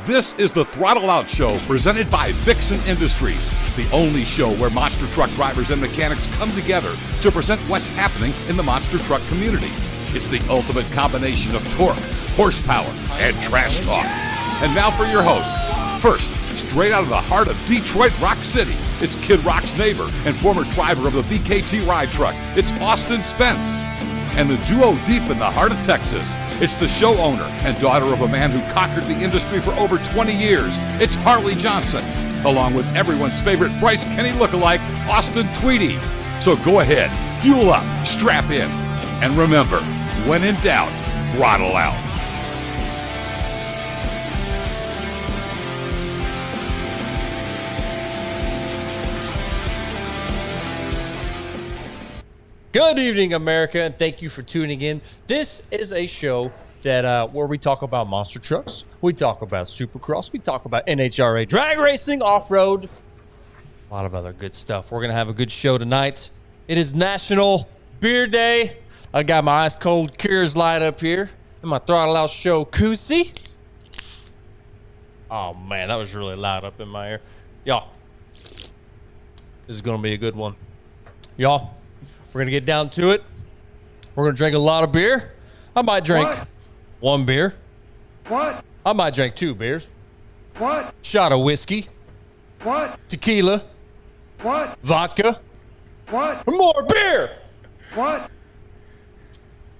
This is the Throttle Out Show presented by Vixen Industries, the only show where monster truck drivers and mechanics come together to present what's happening in the monster truck community. It's the ultimate combination of torque, horsepower, and trash talk. And now for your hosts. First, straight out of the heart of Detroit Rock City, it's Kid Rock's neighbor and former driver of the BKT ride truck. It's Austin Spence. And the duo deep in the heart of Texas, it's the show owner and daughter of a man who conquered the industry for over 20 years. It's Harley Johnson, along with everyone's favorite Bryce Kenny lookalike, Austin Tweedy. So go ahead, fuel up, strap in, and remember, when in doubt, throttle out. Good evening, America, and thank you for tuning in. This is a show that where we talk about monster trucks, we talk about supercross, we talk about NHRA drag racing, off-road, a lot of other good stuff. We're going to have a good show tonight. It is National Beer Day. I got my ice-cold Coors Light up here and my Throttle Out Show koozie. Oh, man, that was really loud up in my ear. Y'all, this is going to be a good one. Y'all. We're going to get down to it. We're going to drink a lot of beer. I might drink one beer. What? I might drink 2 beers. What? Shot of whiskey. What? Tequila. What? Vodka. What? More beer. What?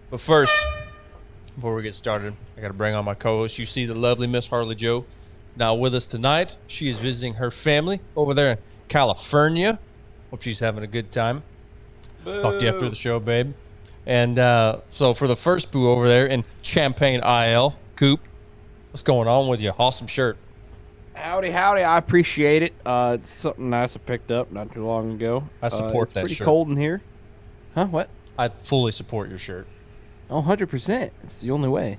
But first, before we get started, I got to bring on my co-host. You see the lovely Miss Harley Jo is now with us tonight. She is visiting her family over there in California. Hope she's having a good time. Talk to you after the show, babe. And so for the first boo over there in Champaign, IL, Coop, what's going on with you? Awesome shirt. Howdy, howdy. I appreciate it. It's something nice I picked up not too long ago. I support that shirt. It's pretty shirt. cold in here. Huh? What? I fully support your shirt. Oh, 100%. It's the only way.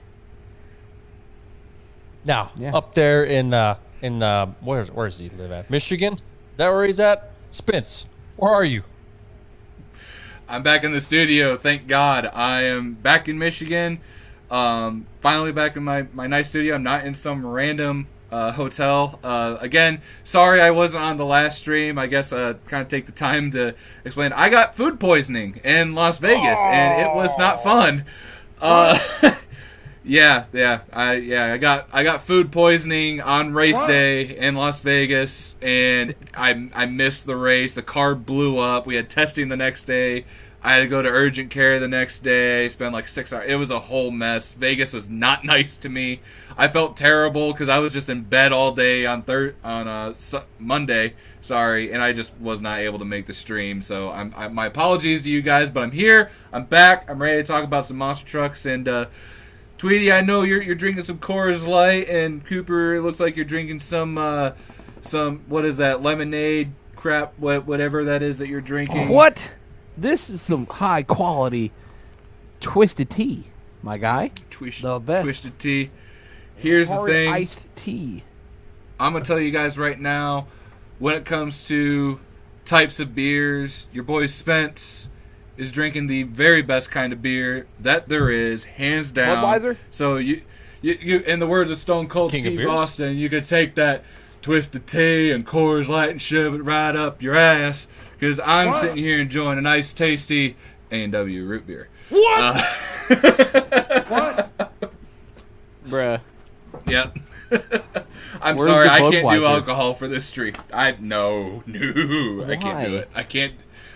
Now, Yeah. up there in where's he live at? Michigan? Is that where he's at? Spence, where are you? I'm back in the studio, thank God. I am back in Michigan. Finally back in my nice studio. I'm not in some random hotel. Again, sorry I wasn't on the last stream. I guess kind of take the time to explain. I got food poisoning in Las Vegas, and it was not fun. I got food poisoning on race day in Las Vegas, and I missed the race. The car blew up. We had testing the next day. I had to go to urgent care the next day. Spend like 6 hours. It was a whole mess. Vegas was not nice to me. I felt terrible because I was just in bed all day on Monday. Sorry, and I just was not able to make the stream. So my apologies to you guys, but I'm here. I'm back. I'm ready to talk about some monster trucks and. Tweety, I know you're drinking some Coors Light, and Cooper, it looks like you're drinking some what is that, lemonade crap, whatever that is that you're drinking. What? This is some high quality twisted tea, my guy. The best. Twisted tea. Here's the thing. Iced tea. I'm gonna tell you guys right now, when it comes to types of beers, your boy Spence is drinking the very best kind of beer that there is, hands down. Budweiser? So you in the words of Stone Cold King of Steve beers? Austin, you could take that twisted tea and Coors Light and shove it right up your ass, because I'm sitting here enjoying a nice, tasty A&W root beer. What? What? Bruh. Yep. I'm Where's sorry, the I can't do Budweiser? alcohol for this stream. No, I can't do Why? it.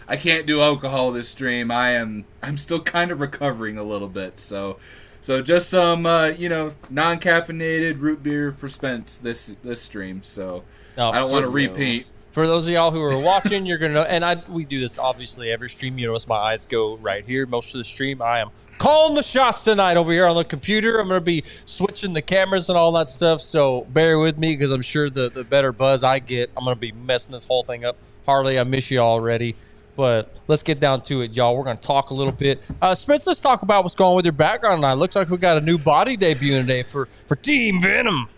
I can't do alcohol this stream. I'm still kind of recovering a little bit. So just some non-caffeinated root beer for Spence this stream. So No, I don't want to for- repeat. For those of y'all who are watching, you're gonna know, and we do this obviously every stream. You notice my eyes go right here most of the stream. I am calling the shots tonight over here on the computer. I'm gonna be switching the cameras and all that stuff. So bear with me, because I'm sure the better buzz I get, I'm gonna be messing this whole thing up. Harley, I miss you already. But let's get down to it, y'all. We're going to talk a little bit. Spence, let's talk about what's going on with your background tonight. Looks like we got a new body debuting today for Team Venom.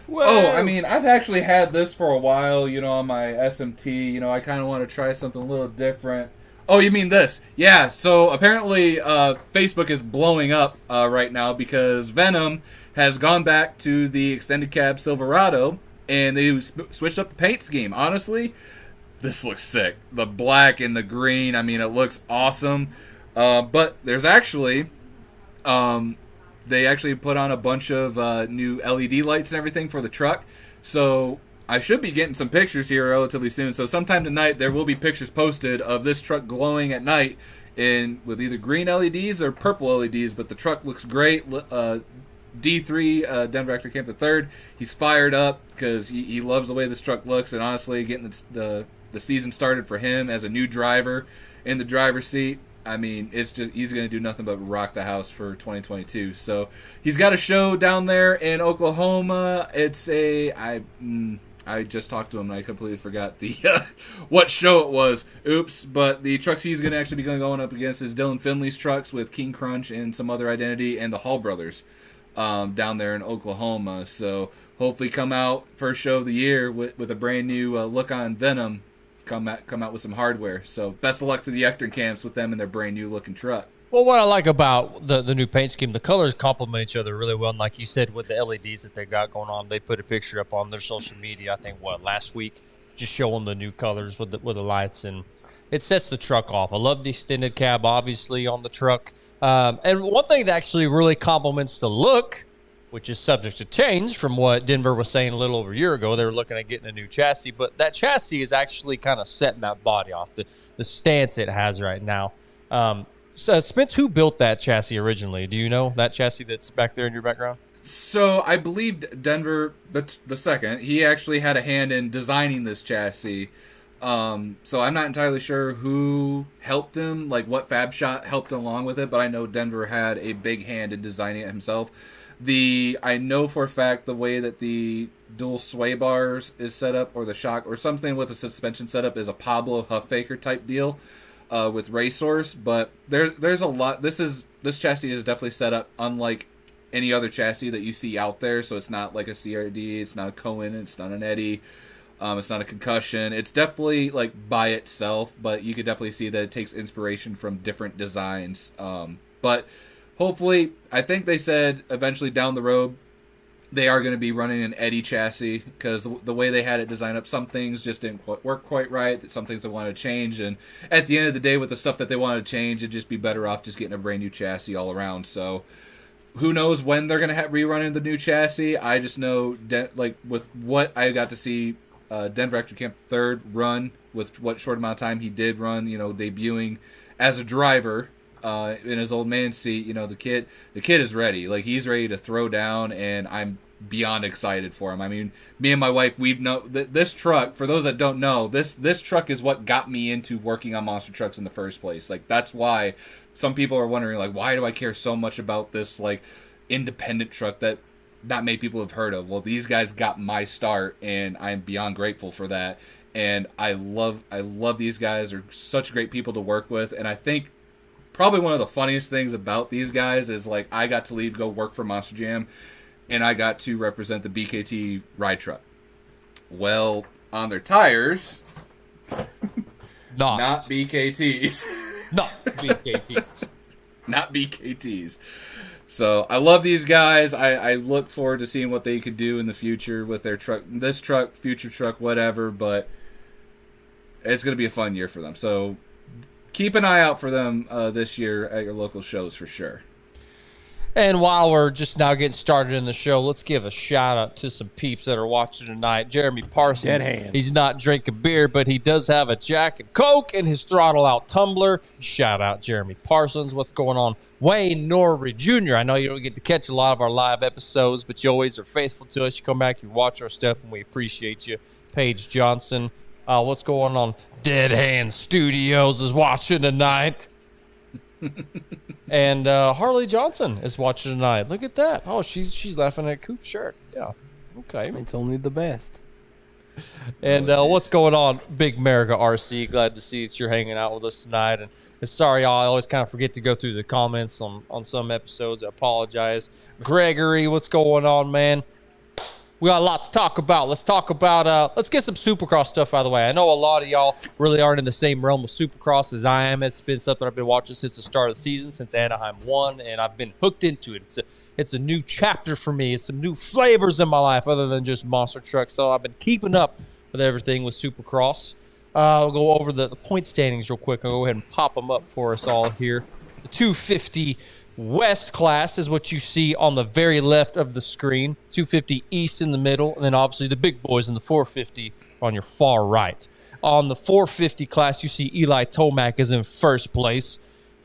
Whoa. Oh, I mean, I've actually had this for a while, on my SMT. I kind of want to try something a little different. Oh, you mean this? Yeah, so apparently Facebook is blowing up right now because Venom has gone back to the extended cab Silverado, and they switched up the paint scheme. Honestly, this looks sick. The black and the green, I mean, it looks awesome. But there's actually, they actually put on a bunch of new LED lights and everything for the truck. So I should be getting some pictures here relatively soon. So sometime tonight there will be pictures posted of this truck glowing at night with either green LEDs or purple LEDs. But the truck looks great. D3, Denver Actor Camp III, he's fired up because he loves the way this truck looks. And honestly, getting the season started for him as a new driver in the driver's seat, I mean, it's just, he's going to do nothing but rock the house for 2022. So he's got a show down there in Oklahoma. It's I just talked to him and I completely forgot the what show it was. Oops. But the trucks he's going to actually be going up against is Dylan Finley's trucks with King Crunch and some other identity, and the Hall Brothers down there in Oklahoma. So hopefully come out first show of the year with a brand new look on Venom. Come out with some hardware. So best of luck to the Ector camps with them and their brand new looking truck. Well, what I like about the new paint scheme, the colors complement each other really well. And like you said, with the LEDs that they got going on, they put a picture up on their social media, I think, last week, just showing the new colors with the lights. And it sets the truck off. I love the extended cab, obviously, on the truck. And one thing that actually really complements the look, which is subject to change from what Denver was saying a little over a year ago. They were looking at getting a new chassis, but that chassis is actually kind of setting that body off, the stance it has right now. So, Spence, who built that chassis originally? Do you know that chassis that's back there in your background? So I believe Denver, the second, he actually had a hand in designing this chassis. So I'm not entirely sure who helped him, like what fab shop helped along with it, but I know Denver had a big hand in designing it himself. I know for a fact the way that the dual sway bars is set up, or the shock, or something with a suspension setup, is a Pablo Huffbaker type deal with racers. But there's a lot. This chassis is definitely set up unlike any other chassis that you see out there. So it's not like a CRD, it's not a Cohen, it's not an Eddy, it's not a Concussion. It's definitely like by itself, but you could definitely see that it takes inspiration from different designs. But hopefully, I think they said eventually down the road they are going to be running an Eddy chassis, because the way they had it designed up, some things just didn't work quite right. Some things they wanted to change, and at the end of the day, with the stuff that they wanted to change, it'd just be better off just getting a brand new chassis all around. So who knows when they're going to rerun the new chassis? I just know with what I got to see Denver Actor Camp III run, with what short amount of time he did run, debuting as a driver in his old man seat, the kid is ready. Like, he's ready to throw down, and I'm beyond excited for him. I mean, me and my wife, this truck, for those that don't know, this truck is what got me into working on monster trucks in the first place. Like, that's why some people are wondering, like, why do I care so much about this, like, independent truck that not many people have heard of? Well, these guys got my start, and I'm beyond grateful for that. And I love these guys. They're such great people to work with, and I think probably one of the funniest things about these guys is, like, I got to go work for Monster Jam, and I got to represent the BKT ride truck. Well, on their tires, not BKTs. Not BKTs. Not BKTs. So I love these guys. I look forward to seeing what they could do in the future with their truck, this truck, future truck, whatever, but it's going to be a fun year for them. So keep an eye out for them this year at your local shows for sure. And while we're just now getting started in the show, let's give a shout out to some peeps that are watching tonight. Jeremy Parsons, he's not drinking beer, but he does have a Jack and Coke in his throttle out tumbler. Shout out Jeremy Parsons. What's going on? Wayne Norrie Jr. I know you don't get to catch a lot of our live episodes, but you always are faithful to us. You come back, you watch our stuff, and we appreciate you. Paige Johnson, what's going on? Dead Hand Studios is watching tonight. And Harley Johnson is watching tonight. Look at that. Oh, she's laughing at Coop's shirt. Yeah. Okay. It's only the best. And what's going on, Big America RC? Glad to see that you're hanging out with us tonight. And sorry, I always kind of forget to go through the comments on some episodes. I apologize. Gregory, what's going on, man? We got a lot to talk about. Let's talk about, let's get some Supercross stuff out of the way. I know a lot of y'all really aren't in the same realm of Supercross as I am. It's been something I've been watching since the start of the season, since Anaheim won, and I've been hooked into it. It's a new chapter for me. It's some new flavors in my life other than just monster trucks. So I've been keeping up with everything with Supercross. I'll go over the point standings real quick. I'll go ahead and pop them up for us all here. The 250 West class is what you see on the very left of the screen. 250 East in the middle, and then obviously the big boys in the 450 on your far right. On the 450 class, you see Eli Tomac is in first place.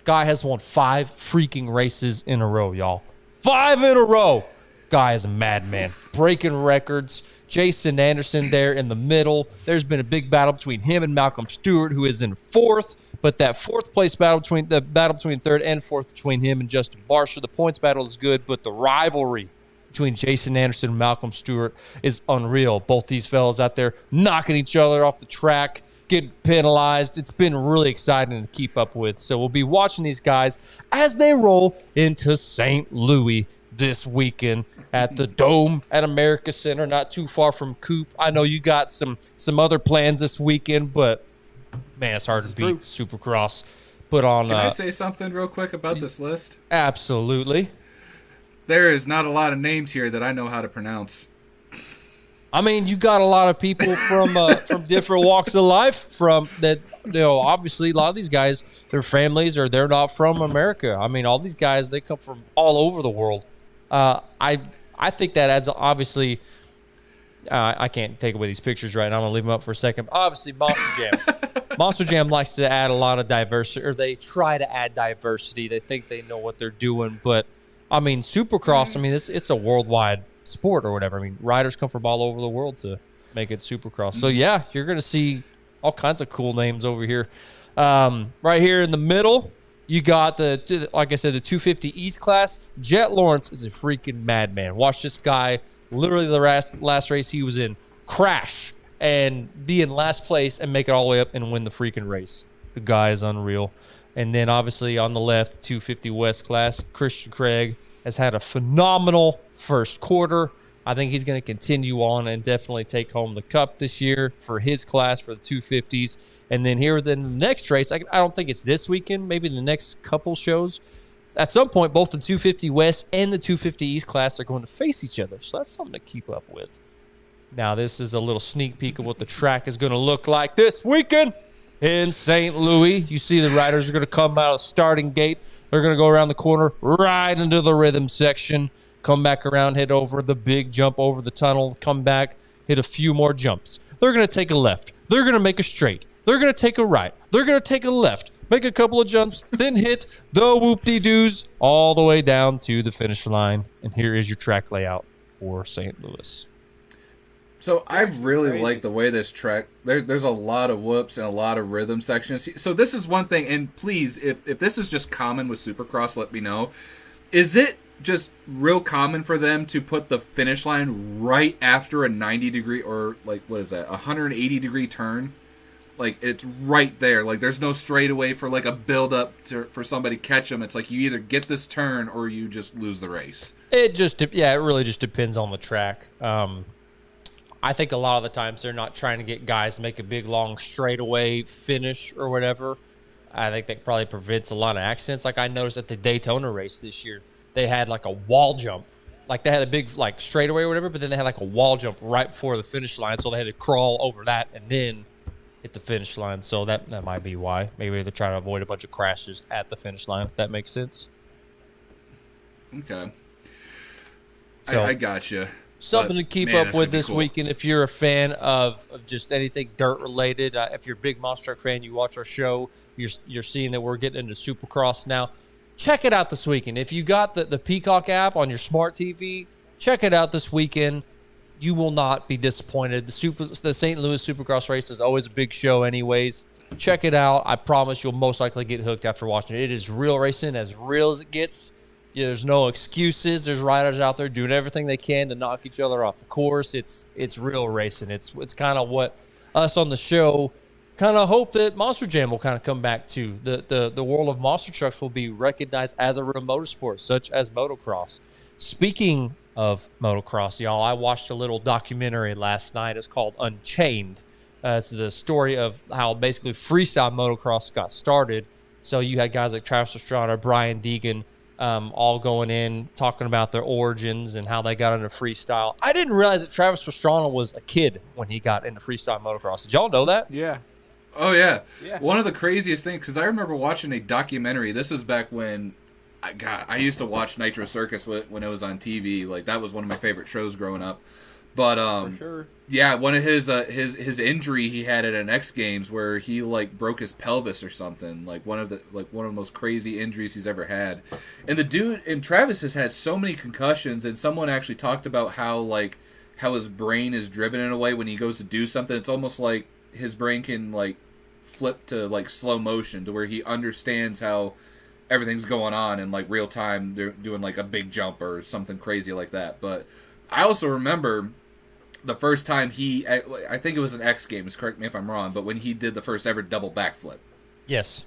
Guy has won 5 freaking races in a row, y'all. 5 in a row. Guy is a madman. Breaking records. Jason Anderson there in the middle. There's been a big battle between him and Malcolm Stewart, who is in fourth. But that fourth place battle between third and fourth between him and Justin Barsha, the points battle is good, but the rivalry between Jason Anderson and Malcolm Stewart is unreal. Both these fellas out there knocking each other off the track, getting penalized. It's been really exciting to keep up with. So we'll be watching these guys as they roll into St. Louis this weekend at the Dome at America Center, not too far from Coop. I know you got some other plans this weekend, but man, it's hard to beat Supercross. Put on. Can I say something real quick about this list? Absolutely. There is not a lot of names here that I know how to pronounce. I mean, you got a lot of people from different walks of life. From that, obviously a lot of these guys, their families they're not from America. I mean, all these guys, they come from all over the world. I think that adds obviously. I can't take away these pictures right now. I'm gonna leave them up for a second. Obviously, Monster Jam. Monster Jam likes to add a lot of diversity, or they try to add diversity. They think they know what they're doing, but I mean, Supercross. I mean, it's a worldwide sport or whatever. I mean, riders come from all over the world to make it Supercross. So yeah, you're gonna see all kinds of cool names over here. Right here in the middle, you got like I said, the 250 East class. Jet Lawrence is a freaking madman. Watch this guy. Literally the last race he was in, crash and be in last place and make it all the way up and win the freaking race. The guy is unreal. And then obviously on the left, 250 West class, Christian Craig has had a phenomenal first quarter. I think he's going to continue on and definitely take home the cup this year for his class for the 250s. And then here then the next race, I don't think it's this weekend, maybe the next couple shows. At some point, both the 250 West and the 250 East class are going to face each other. So that's something to keep up with. Now, this is a little sneak peek of what the track is going to look like this weekend in St. Louis. You see the riders are going to come out of the starting gate. They're going to go around the corner, right into the rhythm section, come back around, hit over the big jump over the tunnel, come back, hit a few more jumps. They're going to take a left. They're going to make a straight. They're going to take a right. They're going to take a left. Make a couple of jumps, then hit the whoop-de-doos all the way down to the finish line. And here is your track layout for St. Louis. So I really like the way this track, there's a lot of whoops and a lot of rhythm sections. So this is one thing, and please, if this is just common with Supercross, let me know. Is it just real common for them to put the finish line right after a 90-degree or, like, what is that, 180-degree turn? Like, it's right there. Like, there's no straightaway for, like, a build-up for somebody to catch them. It's like you either get this turn or you just lose the race. It really just depends on the track. I think a lot of the times they're not trying to get guys to make a big, long straightaway finish or whatever. I think that probably prevents a lot of accidents. Like, I noticed at the Daytona race this year, they had, like, a wall jump. Like, they had a big, like, straightaway or whatever, but then they had, like, a wall jump right before the finish line, so they had to crawl over that and then hit the finish line. So that might be why. Maybe they're trying to avoid a bunch of crashes at the finish line, if that makes sense. Okay. So, I gotcha. Something to keep up with this weekend if you're a fan of just anything dirt related. If you're a big Monster Truck fan, you watch our show, you're seeing that we're getting into Supercross now. Check it out this weekend. If you got the Peacock app on your smart TV, check it out this weekend. You will not be disappointed. The St. Louis Supercross race is always a big show anyways. Check it out. I promise you'll most likely get hooked after watching it. It is real racing, as real as it gets. Yeah, there's no excuses. There's riders out there doing everything they can to knock each other off the course. It's real racing. It's kind of what us on the show kind of hope that Monster Jam will kind of come back to. The world of monster trucks will be recognized as a real motorsport, such as motocross. Speaking of motocross, y'all. I watched a little documentary last night. It's called Unchained. It's the story of how basically freestyle motocross got started. So you had guys like Travis Pastrana, Brian Deegan, all going in, talking about their origins and how they got into freestyle. I didn't realize that Travis Pastrana was a kid when he got into freestyle motocross. Did y'all know that? Yeah. Oh, yeah. Yeah. One of the craziest things, because I remember watching a documentary. This is back when I used to watch Nitro Circus when it was on TV. Like, that was one of my favorite shows growing up. But For sure. yeah, one of his injury he had at an X Games where he like broke his pelvis or something. Like one of the most crazy injuries he's ever had. And the dude and Travis has had so many concussions, and someone actually talked about how his brain is driven in a way when he goes to do something. It's almost like his brain can like flip to like slow motion to where he understands how everything's going on in like real time. They're doing like a big jump or something crazy like that. But I also remember the first time I think it was an X Games, correct me if I'm wrong, but when he did the first ever double backflip. Yes.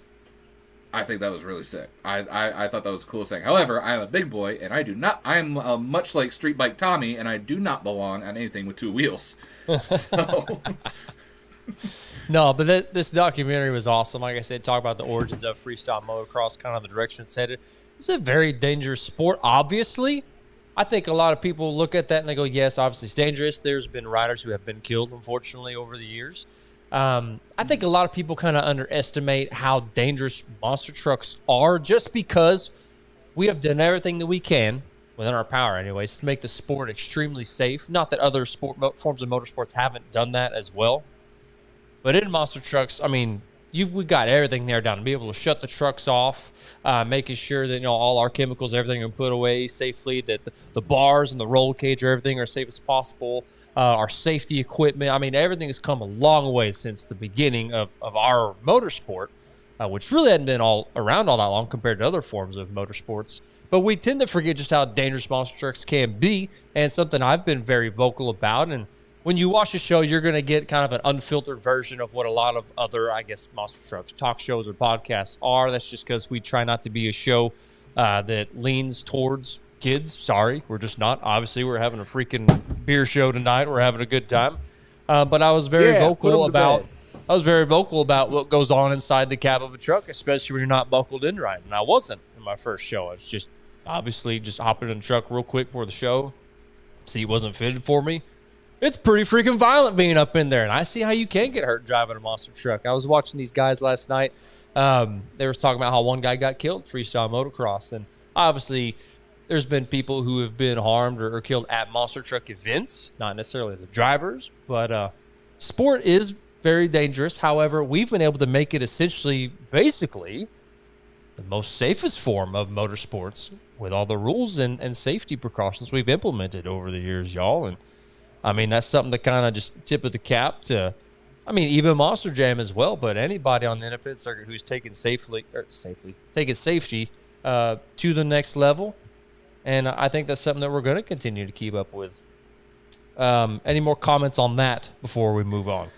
I think that was really sick. I thought that was the coolest thing. However, I'm a big boy, and I'm much like Street Bike Tommy, and I do not belong on anything with two wheels. So... No, but this documentary was awesome. Like I said, talk about the origins of freestyle motocross, kind of the direction it's headed. It's a very dangerous sport, obviously. I think a lot of people look at that and they go, yes, obviously it's dangerous. There's been riders who have been killed, unfortunately, over the years. I think a lot of people kind of underestimate how dangerous monster trucks are just because we have done everything that we can, within our power anyways, to make the sport extremely safe. Not that other forms of motorsports haven't done that as well. But in monster trucks, I mean, we got everything there down to be able to shut the trucks off, making sure that all our chemicals, everything are put away safely, that the bars and the roll cage, everything are safe as possible. Our safety equipment, I mean, everything has come a long way since the beginning of our motorsport, which really hadn't been around all that long compared to other forms of motorsports. But we tend to forget just how dangerous monster trucks can be, and something I've been very vocal about. And when you watch the show, you're going to get kind of an unfiltered version of what a lot of other, I guess, monster trucks, talk shows, or podcasts are. That's just because we try not to be a show that leans towards kids. Sorry, we're just not. Obviously, we're having a freaking beer show tonight. We're having a good time. But I was very vocal about what goes on inside the cab of a truck, especially when you're not buckled in right. And I wasn't in my first show. I was just obviously just hopping in the truck real quick for the show. Seat wasn't fitted for me. It's pretty freaking violent being up in there, and I see how you can get hurt driving a monster truck. I was watching these guys last night. They were talking about how one guy got killed freestyle motocross, and obviously there's been people who have been harmed or killed at monster truck events, not necessarily the drivers, but sport is very dangerous. However, we've been able to make it essentially, basically, the most safest form of motorsports with all the rules and safety precautions we've implemented over the years, y'all. And I mean, that's something to kind of just tip of the cap to, I mean, even Monster Jam as well, but anybody on the independent circuit who's taking safety to the next level. And I think that's something that we're going to continue to keep up with. Any more comments on that before we move on?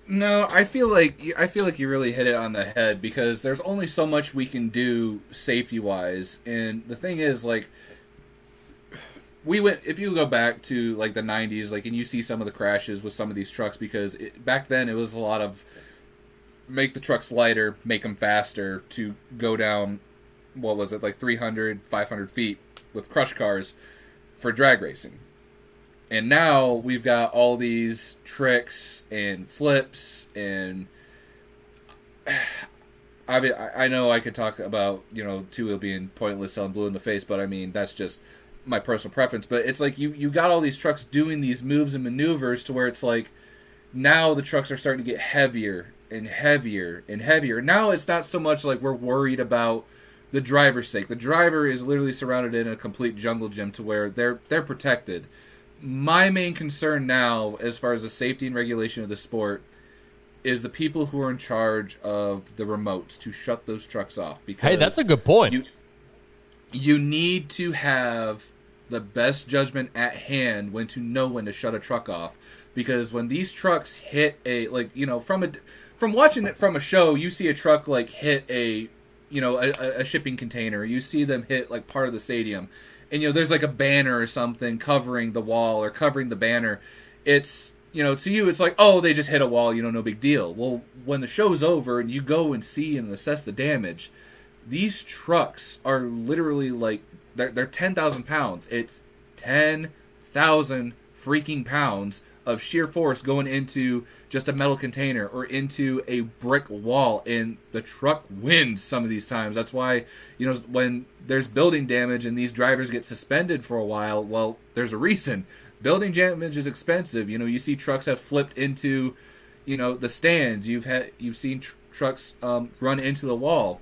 No, I feel like you really hit it on the head, because there's only so much we can do safety wise, and the thing is, like, if you go back to like the 90s, like, and you see some of the crashes with some of these trucks, because back then it was a lot of make the trucks lighter, make them faster to go down, what was it, like 300, 500 feet with crush cars for drag racing. And now we've got all these tricks and flips, and I know I could talk about, two-wheel being pointless, selling blue in the face, but I mean, that's just my personal preference. But it's like you got all these trucks doing these moves and maneuvers to where it's like now the trucks are starting to get heavier and heavier and heavier. Now it's not so much like we're worried about the driver's sake. The driver is literally surrounded in a complete jungle gym to where they're protected. My main concern now, as far as the safety and regulation of the sport, is the people who are in charge of the remotes to shut those trucks off. Because hey, that's a good point. You need to have the best judgment at hand when to know when to shut a truck off. Because when these trucks hit from watching it from a show, you see a truck like hit a shipping container. You see them hit like part of the stadium. and there's like a banner or something covering the wall or covering the banner, it's to you it's like, oh, they just hit a wall, no big deal. Well, when the show's over and you go and see and assess the damage, these trucks are literally like they're 10,000 pounds. It's 10,000 freaking pounds of sheer force going into just a metal container or into a brick wall, and the truck wins some of these times. That's why, when there's building damage and these drivers get suspended for a while, well, there's a reason. Building damage is expensive. You see trucks have flipped into, the stands. You've seen trucks run into the wall,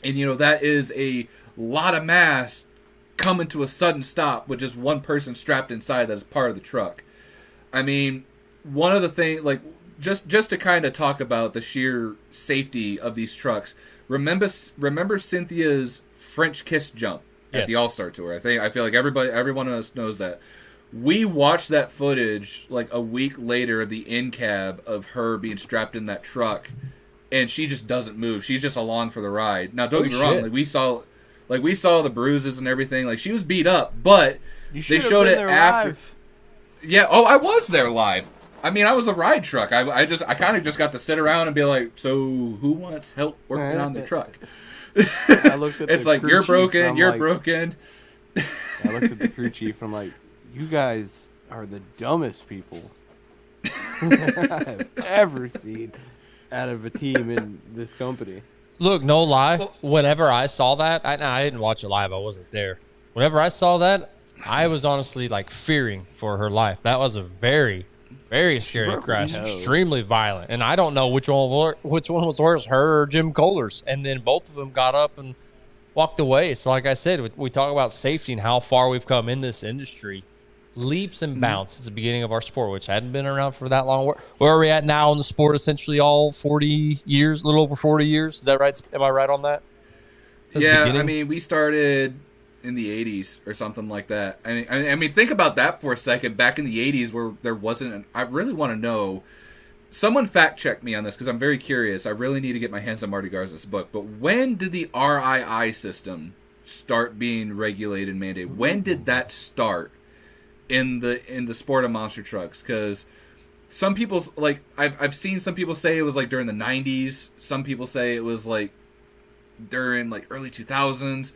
and that is a lot of mass coming to a sudden stop with just one person strapped inside that is part of the truck. I mean, one of the things, like, just to kind of talk about the sheer safety of these trucks, remember Cynthia's French kiss jump at the All-Star Tour? I feel like everyone of us knows that. We watched that footage like a week later of the in-cab of her being strapped in that truck, and she just doesn't move. She's just along for the ride. Now, don't get me wrong, we saw the bruises and everything. Like, she was beat up, but they showed it after. Live. Yeah, I was there live. I mean, I was the ride truck. I kind of just got to sit around and be like, so who wants help working on the truck? I looked at it's like, you're broken, broken. I looked at the crew chief and I'm like, you guys are the dumbest people I've ever seen out of a team in this company. Look, no lie. Whenever I saw that, I didn't watch it live. I wasn't there. Whenever I saw that, I was honestly like fearing for her life. That was a very, very scary crash. Extremely violent, and I don't know which one was worse, her or Jim Kohler's. And then both of them got up and walked away. So, like I said, we talk about safety and how far we've come in this industry. Leaps and bounds since the beginning of our sport, which hadn't been around for that long. Where are we at now in the sport? Essentially, all 40 years, a little over 40 years. Is that right? Am I right on that? Yeah, I mean, we started in the 80s or something like that. I mean, think about that for a second. Back in the 80s, where there wasn't I really want to know. Someone fact check me on this because I'm very curious. I really need to get my hands on Marty Garza's book. But when did the RII system start being regulated and mandated? When did that start in the sport of monster trucks? Because some people, like, I've seen some people say it was like during the 90s. Some people say it was like during like early 2000s.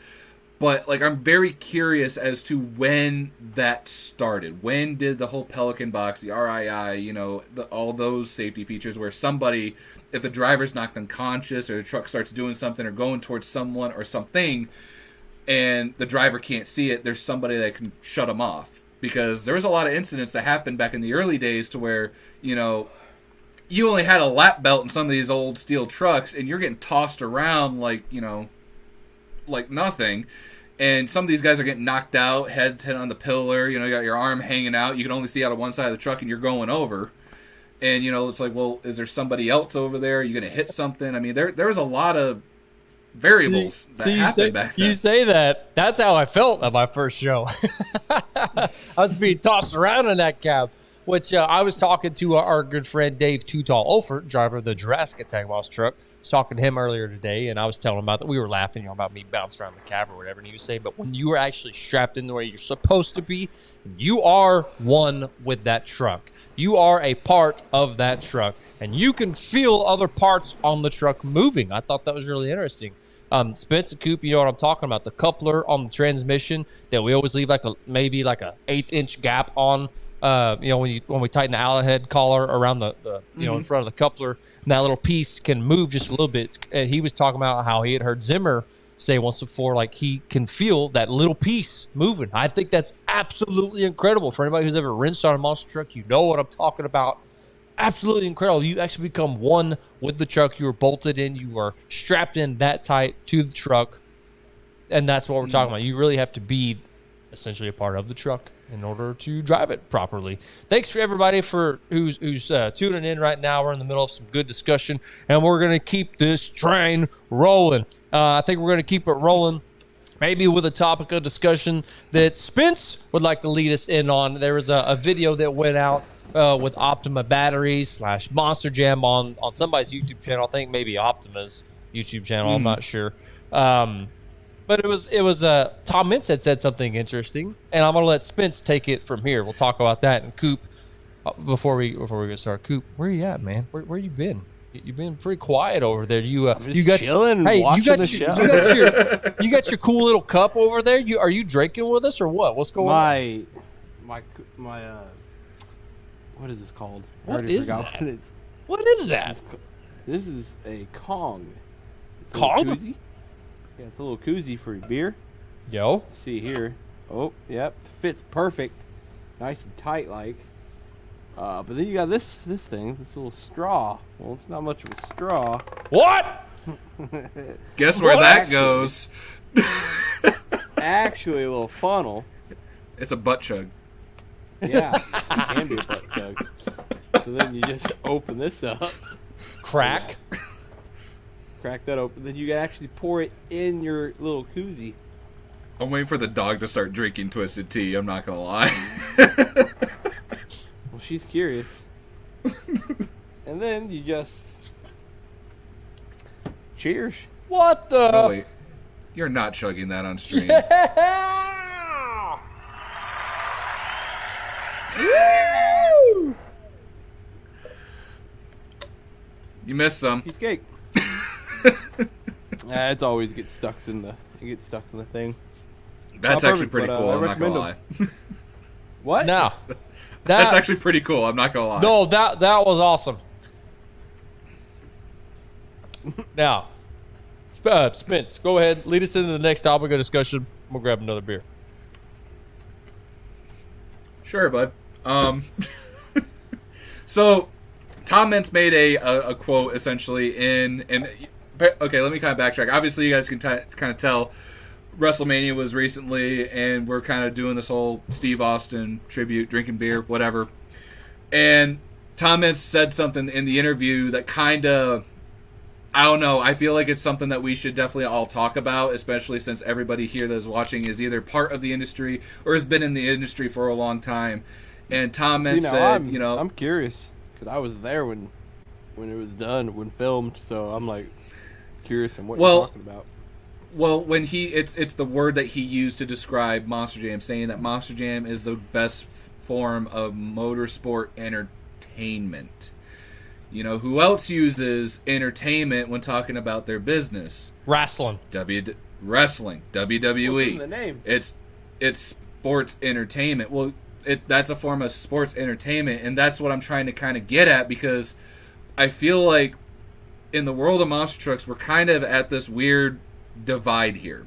But, like, I'm very curious as to when that started. When did the whole Pelican box, the RII, all those safety features where somebody, if the driver's knocked unconscious or the truck starts doing something or going towards someone or something and the driver can't see it, there's somebody that can shut them off. Because there was a lot of incidents that happened back in the early days to where, you only had a lap belt in some of these old steel trucks and you're getting tossed around like, like nothing, and some of these guys are getting knocked out, head on the pillar, you got your arm hanging out, you can only see out of one side of the truck and you're going over, and it's like, well, is there somebody else over there? Are you going to hit something? I mean, there was a lot of variables that happened back then. You say that's how I felt at my first show. I was being tossed around in that cab, which I was talking to our good friend Dave Too Tall Olfert, driver of the Jurassic Attack Boss truck. Was talking to him earlier today, and I was telling him about that. We were laughing, about me bouncing around the cab or whatever, and he was saying, but when you are actually strapped in the way you're supposed to be, you are one with that truck. You are a part of that truck, and you can feel other parts on the truck moving. I thought that was really interesting. Spence and Coop, you know what I'm talking about. The coupler on the transmission that we always leave maybe like a 1/8-inch gap on. When we tighten the Allen head collar around the in front of the coupler, and that little piece can move just a little bit. And he was talking about how he had heard Zimmer say once before, like, he can feel that little piece moving. I think that's absolutely incredible. For anybody who's ever rinsed on a monster truck, you know what I'm talking about. Absolutely incredible. You actually become one with the truck. You are bolted in. You are strapped in that tight to the truck, and that's what we're talking about. You really have to be essentially a part of the truck in order to drive it properly. Thanks for everybody who's tuning in right now. We're in the middle of some good discussion, and we're going to keep this train rolling. I think we're going to keep it rolling, maybe with a topic of discussion that Spence would like to lead us in on. There was a video that went out with Optima batteries / Monster Jam on somebody's YouTube channel. I think maybe Optima's YouTube channel. I'm not sure. But it was Tom Mintz had said something interesting, and I'm gonna let Spence take it from here. We'll talk about that. And Coop, before we get started, Coop, where you at, man? Where you been? You've been pretty quiet over there. You got chilling, hey, watching you got the your, show. you got your cool little cup over there. Are you drinking with us or what? What's going on? My what is this called? I What already is forgot that? what it is. What is that? This is a Kong. It's a Kong? little koozie. Yeah, it's a little koozie for your beer. Yo, See here. Oh, yep, fits perfect, nice and tight like. But then you got this thing, this little straw. Well, it's not much of a straw. what? Guess where What? that goes? Actually, a little funnel. It's a butt chug. Yeah, it can be a butt chug. So then you just open this up, Crack. crack that open, then you can actually pour it in your little koozie. I'm waiting for the dog to start drinking twisted tea. I'm not gonna lie. Well, she's curious. And then you just cheers. What the? Oh, wait, you're not chugging that on stream. Woo! You missed some. Piece of cake. It's always gets stuck in the thing. That's Not actually perfect, pretty but, cool. I I'm not gonna lie. recommend What? Now, That's actually pretty cool. I'm not gonna lie. no, that was awesome. Now, Spence, go ahead, lead us into the next topic of discussion. I'm gonna grab another beer. Sure, bud. So Tom Mintz made a quote essentially okay, let me kind of backtrack. Obviously, you guys can kind of tell WrestleMania was recently, and we're kind of doing this whole Steve Austin tribute, drinking beer, whatever. And Tom Mintz said something in the interview that kind of, I don't know, I feel like it's something that we should definitely all talk about, especially since everybody here that is watching is either part of the industry or has been in the industry for a long time. And Tom Mintz said, I'm curious because I was there when it was done, when filmed. So I'm like curious on what you're talking about. Well, when it's the word that he used to describe Monster Jam, saying that Monster Jam is the best form of motorsport entertainment. You know, who else uses entertainment when talking about their business? Wrestling. Wrestling, WWE. What's in the name? It's sports entertainment. Well, that's a form of sports entertainment, and that's what I'm trying to kind of get at, because I feel like in the world of monster trucks, we're kind of at this weird divide here,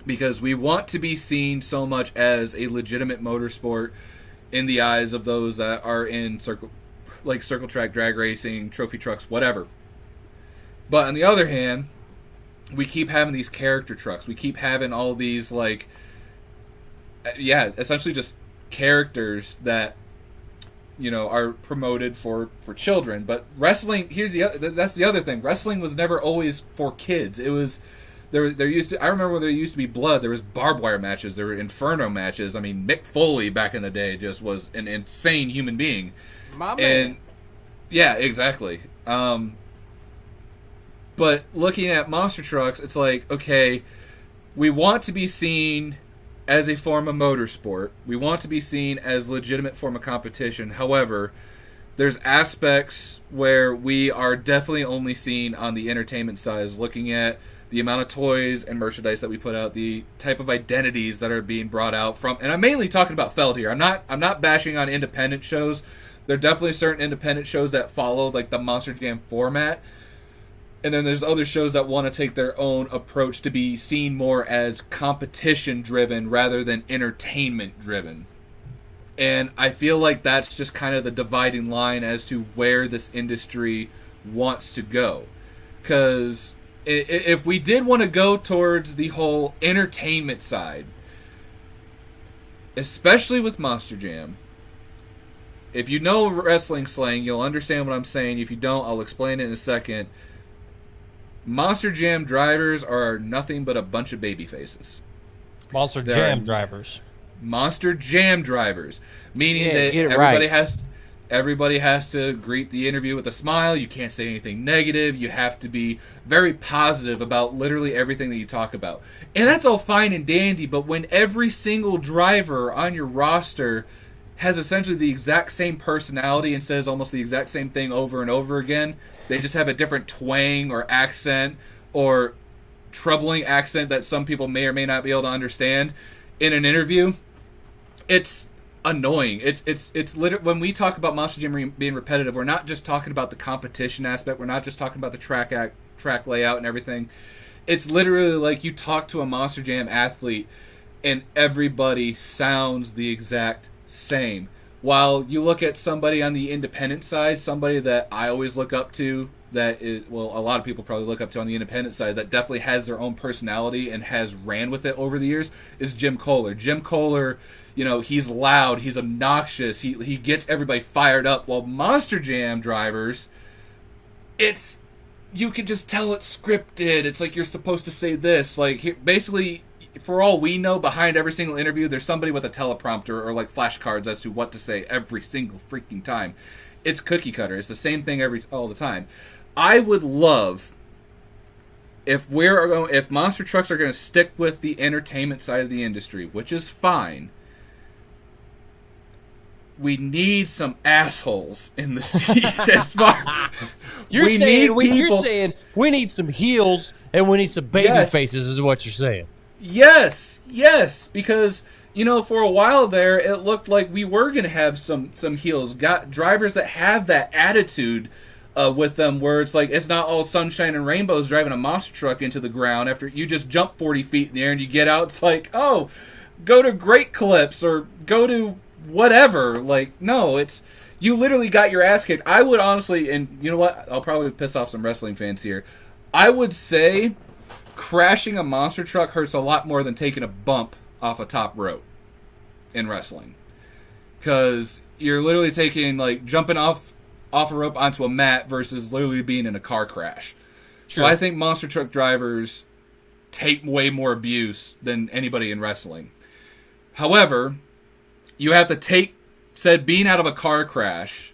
because we want to be seen so much as a legitimate motorsport in the eyes of those that are in circle track drag racing, trophy trucks, whatever. But on the other hand, we keep having these character trucks. We keep having all these essentially just characters that are promoted for children. But wrestling, that's the other thing. Wrestling was never always for kids. It was there used to, I remember when there used to be blood. There was barbed wire matches. There were inferno matches. I mean, Mick Foley back in the day just was an insane human being. My man. And yeah, exactly. But looking at monster trucks, it's like, okay, we want to be seen as a form of motorsport. We want to be seen as a legitimate form of competition. However, there's aspects where we are definitely only seen on the entertainment side, looking at the amount of toys and merchandise that we put out, the type of identities that are being brought out from, and I'm mainly talking about Feld here. I'm not bashing on independent shows. There are definitely certain independent shows that follow like the Monster Jam format. And then there's other shows that want to take their own approach to be seen more as competition-driven rather than entertainment-driven. And I feel like that's just kind of the dividing line as to where this industry wants to go. Because if we did want to go towards the whole entertainment side, especially with Monster Jam, if you know wrestling slang, you'll understand what I'm saying. If you don't, I'll explain it in a second. Monster Jam drivers are nothing but a bunch of baby faces. Monster Jam drivers. Monster Jam drivers, meaning that get it everybody right. has Everybody has to greet the interview with a smile. You can't say anything negative. You have to be very positive about literally everything that you talk about. And that's all fine and dandy, but when every single driver on your roster has essentially the exact same personality and says almost the exact same thing over and over again, they just have a different twang or accent or troubling accent that some people may or may not be able to understand in an interview, it's annoying. It's literally, when we talk about Monster Jam being repetitive, we're not just talking about the competition aspect. We're not just talking about the track layout and everything. It's literally like you talk to a Monster Jam athlete and everybody sounds the exact same. While you look at somebody on the independent side, somebody that I always look up to, that is, well, a lot of people probably look up to on the independent side, that definitely has their own personality and has ran with it over the years, is Jim Kohler. Jim Kohler, you know, he's loud, he's obnoxious, he gets everybody fired up. While Monster Jam drivers, it's, you can just tell it's scripted. It's like you're supposed to say this. Like, basically, for all we know, behind every single interview, there's somebody with a teleprompter or like flashcards as to what to say every single freaking time. It's cookie cutter. It's the same thing all the time. I would love if monster trucks are going to stick with the entertainment side of the industry, which is fine. We need some assholes in the seats as far. You're saying we need some heels and we need some baby faces, is what you're saying. Yes, because, you know, for a while there, it looked like we were going to have some heels, got drivers that have that attitude with them, where it's like, it's not all sunshine and rainbows driving a monster truck into the ground after you just jump 40 feet in the air and you get out. It's like, oh, go to Great Clips or go to whatever. Like, no, it's, you literally got your ass kicked. I would honestly, and you know what, I'll probably piss off some wrestling fans here, I would say crashing a monster truck hurts a lot more than taking a bump off a top rope in wrestling, because you're literally taking, like, jumping off a rope onto a mat versus literally being in a car crash. Sure. So I think monster truck drivers take way more abuse than anybody in wrestling. However, you have to take said being out of a car crash,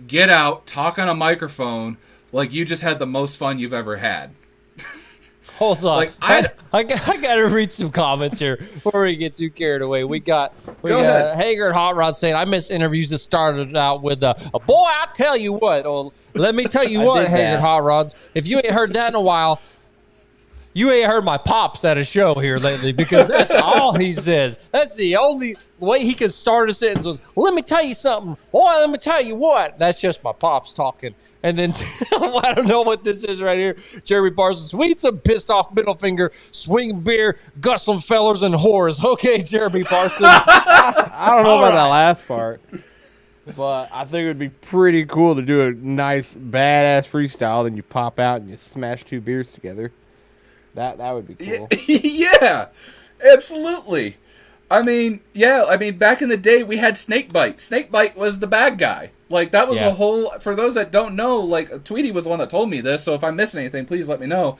get out, talk on a microphone like you just had the most fun you've ever had. Hold on, like, I gotta read some comments here before we get too carried away. We got Hager and Hot Rod saying, I miss interviews that started out with a boy, I tell you what. Well, let me tell you what, Hager and Hot Rods. If you ain't heard that in a while, you ain't heard my pops at a show here lately, because that's all he says. That's the only way he can start a sentence was, let me tell you something. Boy, let me tell you what. That's just my pops talking. And then, I don't know what this is right here. Jeremy Parsons, we need some pissed off middle finger, swing beer, gus some fellers and whores. Okay, Jeremy Parsons. I don't know about that last part, but I think it would be pretty cool to do a nice, badass freestyle. Then you pop out and you smash two beers together. That would be cool. Yeah, absolutely. I mean, back in the day, we had Snakebite. Snakebite was the bad guy. Like, that was the whole, for those that don't know, like, Tweety was the one that told me this, so if I'm missing anything, please let me know.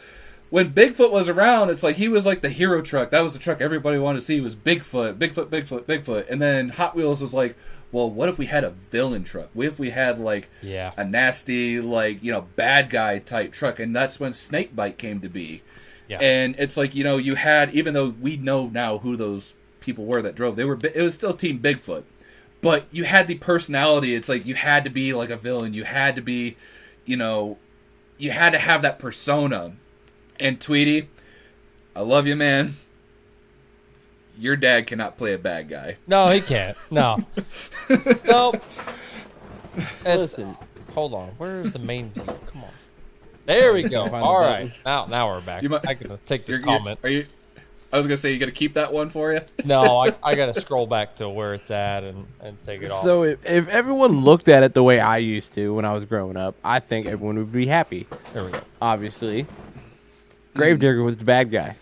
When Bigfoot was around, it's like, he was like the hero truck. That was the truck everybody wanted to see, was Bigfoot. And then Hot Wheels was like, well, what if we had a villain truck? What if we had, like, a nasty, like, you know, bad guy type truck? And that's when Snakebite came to be. Yeah. And it's like, you know, you had, even though we know now who those people were that drove, it was still Team Bigfoot. But you had the personality. It's like you had to be like a villain. You had to be, you know, you had to have that persona. And Tweety, I love you, man. Your dad cannot play a bad guy. No, he can't. No. Nope. Listen. Hold on. Where's the main view? Come on. There we go. All right. Now we're back. I can take this comment. I was going to say, you got to keep that one for you? No, I got to scroll back to where it's at and take it off. So if everyone looked at it the way I used to when I was growing up, I think everyone would be happy. There we go. Obviously. Gravedigger was the bad guy.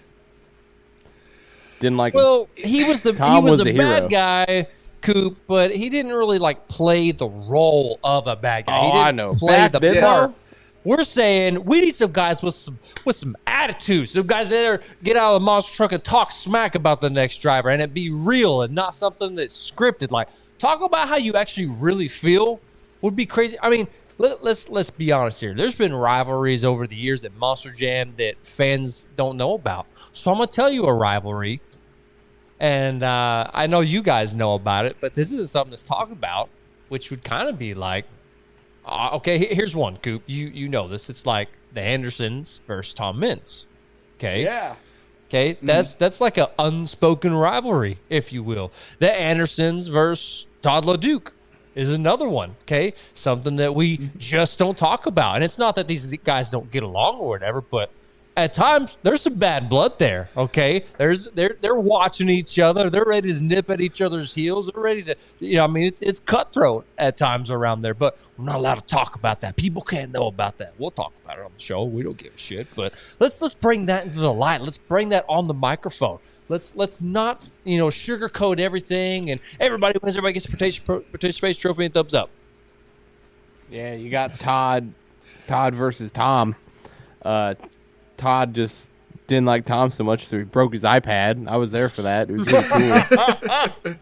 Didn't like him. Well, he was the bad guy, Coop, but he didn't really, like, play the role of a bad guy. He didn't play the part. We're saying we need some guys with some attitude, some guys that get out of the monster truck and talk smack about the next driver, and it be real and not something that's scripted. Like, talk about how you actually really feel would be crazy. I mean, let's be honest here. There's been rivalries over the years at Monster Jam that fans don't know about. So I'm gonna tell you a rivalry, and I know you guys know about it, but this isn't something that's talked about, which would kind of be like, okay, here's one, Coop. You know this. It's like the Andersons versus Tom Mintz. Okay. Yeah. Okay, that's like an unspoken rivalry, if you will. The Andersons versus Todd LeDuc is another one, okay? Something that we just don't talk about. And it's not that these guys don't get along or whatever, but at times there's some bad blood there, okay? They're watching each other. They're ready to nip at each other's heels. They're ready to, I mean, it's cutthroat at times around there, but we're not allowed to talk about that. People can't know about that. We'll talk about it on the show. We don't give a shit, but let's bring that into the light. Let's bring that on the microphone. Let's not, sugarcoat everything and everybody wins, everybody gets a participation trophy and thumbs up. Yeah, you got Todd versus Tom. Todd just didn't like Tom so much, so he broke his iPad. I was there for that. It was really cool.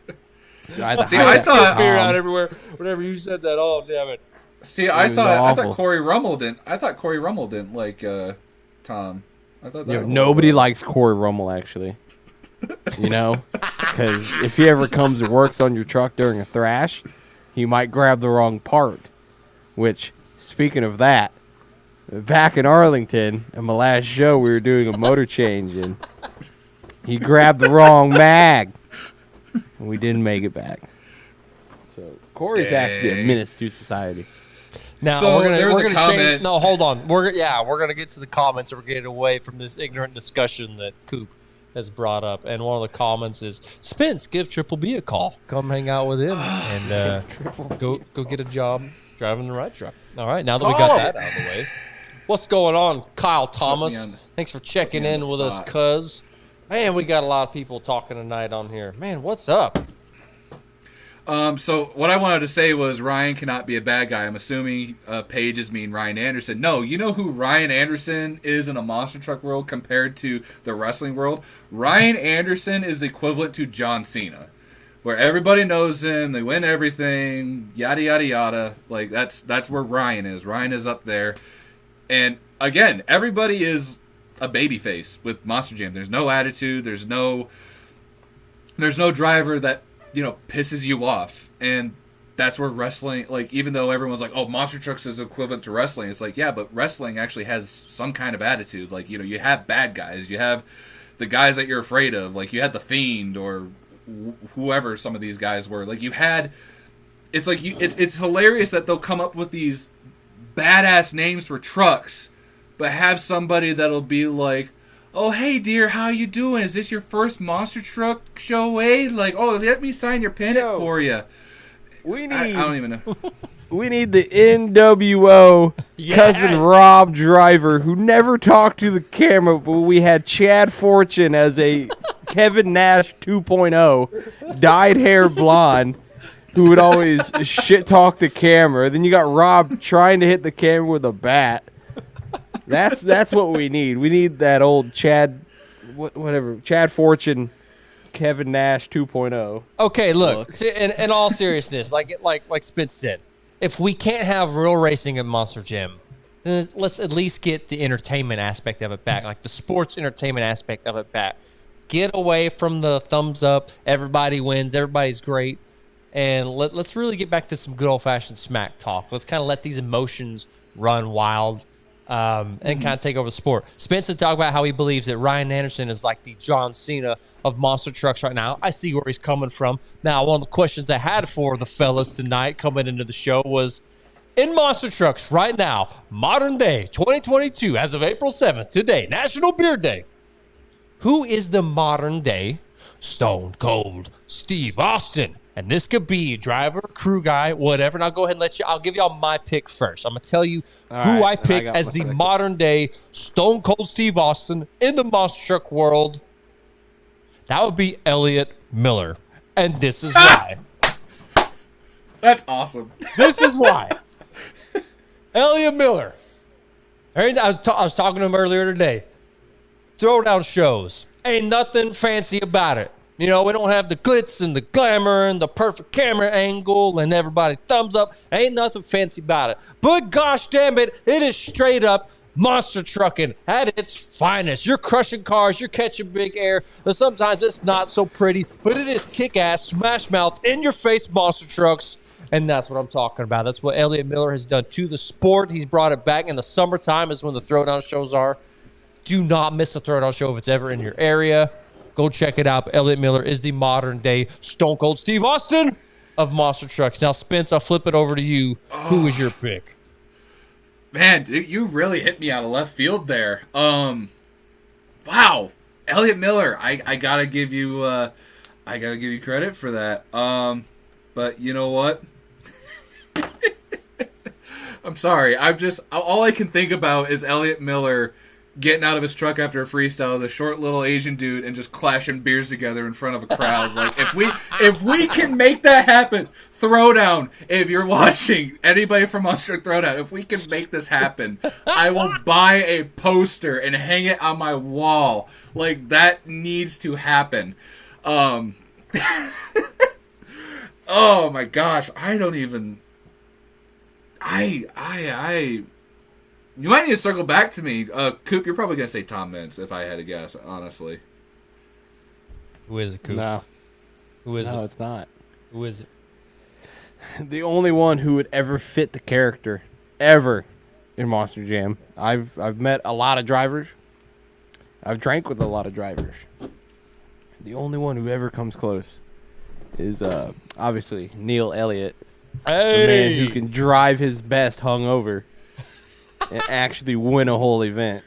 I thought beer out everywhere. Whenever you said that, oh damn it. See, I thought Corey Rummel didn't. I thought Corey Rummel didn't like Tom. I thought that nobody likes Corey Rummel actually. Because if he ever comes and works on your truck during a thrash, he might grab the wrong part. Which, speaking of that, back in Arlington, in my last show, we were doing a motor change, and he grabbed the wrong mag, and we didn't make it back. So Corey's actually a menace to society. Now So we're gonna a comment. change. No, hold on. We're gonna get to the comments, and we're getting away from this ignorant discussion that Coop has brought up. And one of the comments is, Spence, give Triple B a call. Come hang out with him and go get a job driving the ride truck. All right, now that we got that out of the way. What's going on, Kyle Thomas? Thanks for checking in with us, cuz. Man, we got a lot of people talking tonight on here. Man, what's up? So what I wanted to say was Ryan cannot be a bad guy. I'm assuming pages mean Ryan Anderson. No, you know who Ryan Anderson is in a monster truck world compared to the wrestling world? Ryan Anderson is equivalent to John Cena, where everybody knows him, they win everything, yada yada yada. Like that's where Ryan is. Ryan is up there. And again, everybody is a babyface with Monster Jam. There's no attitude. There's no driver that pisses you off. And that's where wrestling, like, even though everyone's like, oh, Monster Trucks is equivalent to wrestling, it's like, yeah, but wrestling actually has some kind of attitude. Like, you have bad guys. You have the guys that you're afraid of. Like, you had The Fiend or whoever some of these guys were. Like, you had, it's like, it's hilarious that they'll come up with these badass names for trucks, but have somebody that'll be like, oh, hey, dear, how you doing? Is this your first monster truck show, eh? Like, oh, let me sign your pennant for you. We need. I don't even know. We need the NWO cousin Rob driver who never talked to the camera, but we had Chad Fortune as a Kevin Nash 2.0, dyed hair blonde, who would always shit talk the camera. Then you got Rob trying to hit the camera with a bat. That's what we need. We need that old Chad Fortune, Kevin Nash 2.0. Okay, look. See, in all seriousness, like Spitz said, if we can't have real racing at Monster Jam, then let's at least get the entertainment aspect of it back, like the sports entertainment aspect of it back. Get away from the thumbs up, everybody wins, everybody's great, and let's really get back to some good old-fashioned smack talk. Let's kind of let these emotions run wild. And kind of take over the sport. Spencer talked about how he believes that Ryan Anderson is like the John Cena of monster trucks right now. I see where he's coming from. Now, one of the questions I had for the fellas tonight coming into the show was, in monster trucks right now, modern day, 2022, as of April 7th, today, National Beer Day, who is the modern day Stone Cold Steve Austin? And this could be driver, crew guy, whatever. And I'll go ahead and I'll give y'all my pick first. I'm going to tell you who I pick as the modern day Stone Cold Steve Austin in the monster truck world. That would be Elliot Miller. And this is why. That's awesome. This is why. Elliot Miller. I was talking to him earlier today. Throwdown shows. Ain't nothing fancy about it. You know, we don't have the glitz and the glamour and the perfect camera angle and everybody thumbs up. Ain't nothing fancy about it. But gosh damn it, it is straight up monster trucking at its finest. You're crushing cars, you're catching big air, but sometimes it's not so pretty, but it is kick-ass, smash-mouth, in-your-face monster trucks, and that's what I'm talking about. That's what Elliot Miller has done to the sport. He's brought it back in the summertime is when the throwdown shows are. Do not miss a throwdown show if it's ever in your area. Go check it out. Elliot Miller is the modern-day Stone Cold Steve Austin of monster trucks. Now, Spence, I'll flip it over to you. Who is your pick? Man, you really hit me out of left field there. Wow, Elliot Miller. I gotta give you credit for that. But you know what? I'm sorry. All I can think about is Elliot Miller getting out of his truck after a freestyle, the short little Asian dude, and just clashing beers together in front of a crowd. Like if we can make that happen, Throwdown. If you're watching, anybody from Monster Throwdown, if we can make this happen, I will buy a poster and hang it on my wall. Like that needs to happen. Oh my gosh, I don't even. You might need to circle back to me. Coop, you're probably going to say Tom Mintz if I had to guess, honestly. Who is it, Coop? No. Who is it? No, it's not. Who is it? The only one who would ever fit the character, ever, in Monster Jam. I've met a lot of drivers. I've drank with a lot of drivers. The only one who ever comes close is, obviously, Neil Elliott. Hey! The man who can drive his best hungover and actually win a whole event.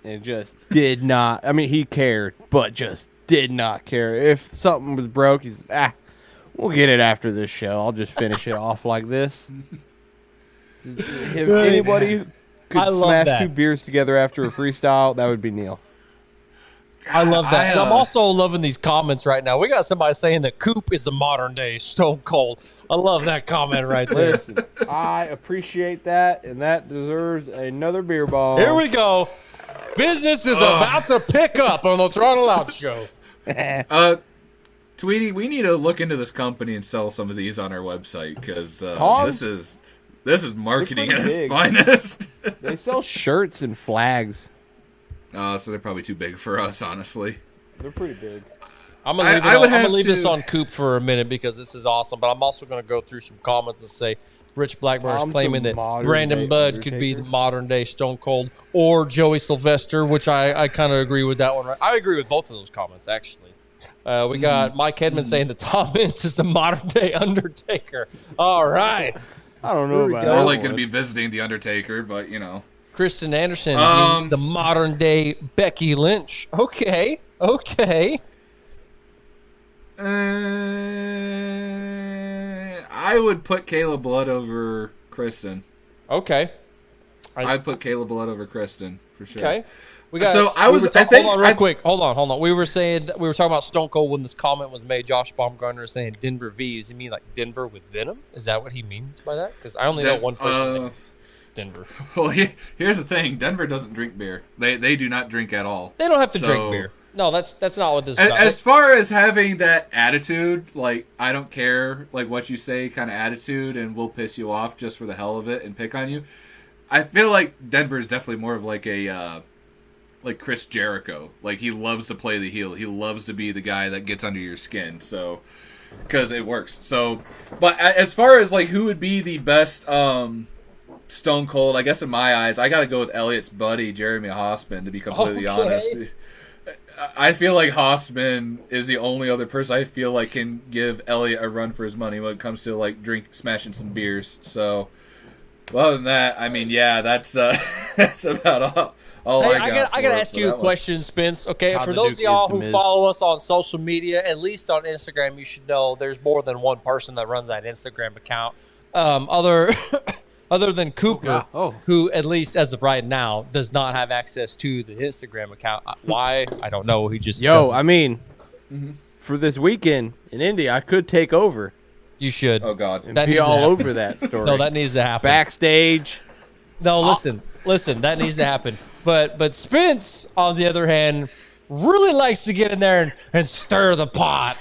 And just did not. I mean, he cared, but just did not care. If something was broke, he's, we'll get it after this show. I'll just finish it off like this. If anybody could smash two beers together after a freestyle, that would be Neil. I love that. And I'm also loving these comments right now. We got somebody saying that Coop is the modern day Stone Cold. I love that comment right there. Listen, I appreciate that, and that deserves another beer ball. Here we go. Business is about to pick up on the Throttle Out show. Tweety, we need to look into this company and sell some of these on our website because this is marketing at its finest. They sell shirts and flags. So they're probably too big for us, honestly. They're pretty big. I'm gonna leave this on Coop for a minute because this is awesome. But I'm also gonna go through some comments and say Rich Blackburn is claiming that Brandon Budd could be the modern day Stone Cold or Joey Sylvester, which I kind of agree with that one. Right? I agree with both of those comments actually. We got Mike Hedman saying that Tom Mintz is the modern day Undertaker. All right. I don't know about that. We're like gonna be visiting the Undertaker, but you know. Kristen Anderson, the modern day Becky Lynch. Okay. I would put Kayla Blood over Kristen. Okay. I'd put Kayla Blood over Kristen for sure. Okay. Hold on. We were talking about Stone Cold when this comment was made. Josh Baumgartner is saying Denver V. Does he mean like Denver with Venom? Is that what he means by that? Because I only know one person named Denver. Well, here's the thing. Denver doesn't drink beer. They do not drink at all. They don't have to drink beer. No, that's not what this is about. As far as having that attitude, like, I don't care, like, what you say kind of attitude, and we'll piss you off just for the hell of it and pick on you, I feel like Denver is definitely more of like a, like Chris Jericho. Like, he loves to play the heel. He loves to be the guy that gets under your skin, so, because it works. So, but as far as, like, who would be the best, Stone Cold, I guess in my eyes, I gotta go with Elliot's buddy, Jeremy Hossman, to be completely honest. I feel like Hossman is the only other person I feel like can give Elliot a run for his money when it comes to like smashing some beers. So, well, other than that, I mean, yeah, that's about all I got. I gotta ask you a question, Spence. Okay, for those of y'all who follow us on social media, at least on Instagram, you should know there's more than one person that runs that Instagram account. Other than Cooper, who at least as of right now does not have access to the Instagram account. Why? I don't know. He just doesn't. I mean, for this weekend in Indy, I could take over. You should. Oh God, and be all over that story. No, that needs to happen. Backstage. No, listen, that needs to happen. But Spence, on the other hand, really likes to get in there and stir the pot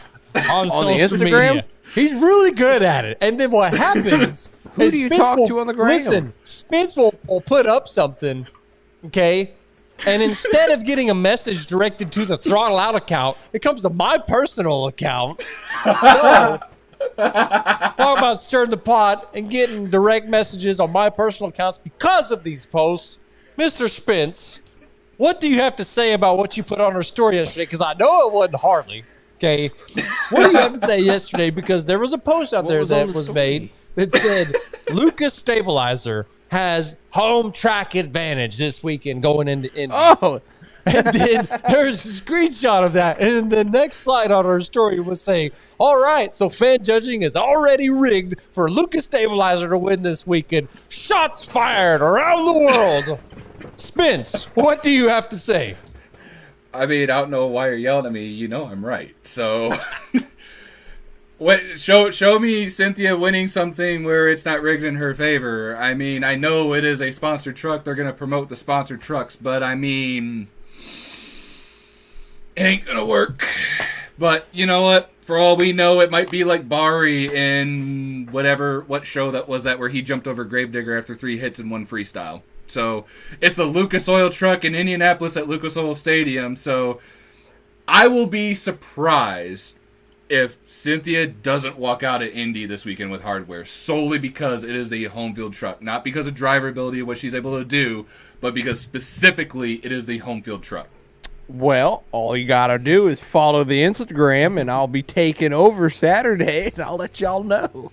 on On the social Instagram? media. He's really good at it. And then what happens Who is do you Spence talk will, to on the gram? Listen, Spence will put up something, okay? And instead of getting a message directed to the Throttle Out account, it comes to my personal account. So, talk about stirring the pot and getting direct messages on my personal accounts because of these posts. Mr. Spence, what do you have to say about what you put on our story yesterday? Because I know it wasn't hardly. Okay. What do you have to say yesterday? Because there was a post out there that was made that said Lucas Stabilizer has home track advantage this weekend going into Indy. Oh, And then there's a screenshot of that. And the next slide on our story was saying, all right, so fan judging is already rigged for Lucas Stabilizer to win this weekend. Shots fired around the world. Spence, what do you have to say? I mean, I don't know why you're yelling at me. You know I'm right. So, show me Cynthia winning something where it's not rigged in her favor. I mean, I know it is a sponsored truck. They're going to promote the sponsored trucks. But, I mean, it ain't going to work. But, you know what? For all we know, it might be like Bari in what show that was where he jumped over Gravedigger after 3 hits in one freestyle. So, it's the Lucas Oil truck in Indianapolis at Lucas Oil Stadium. So, I will be surprised if Cynthia doesn't walk out at Indy this weekend with hardware, solely because it is the home field truck. Not because of driver ability, what she's able to do, but because specifically it is the home field truck. well, all you gotta do is follow the Instagram, and I'll be taking over Saturday, and I'll let y'all know.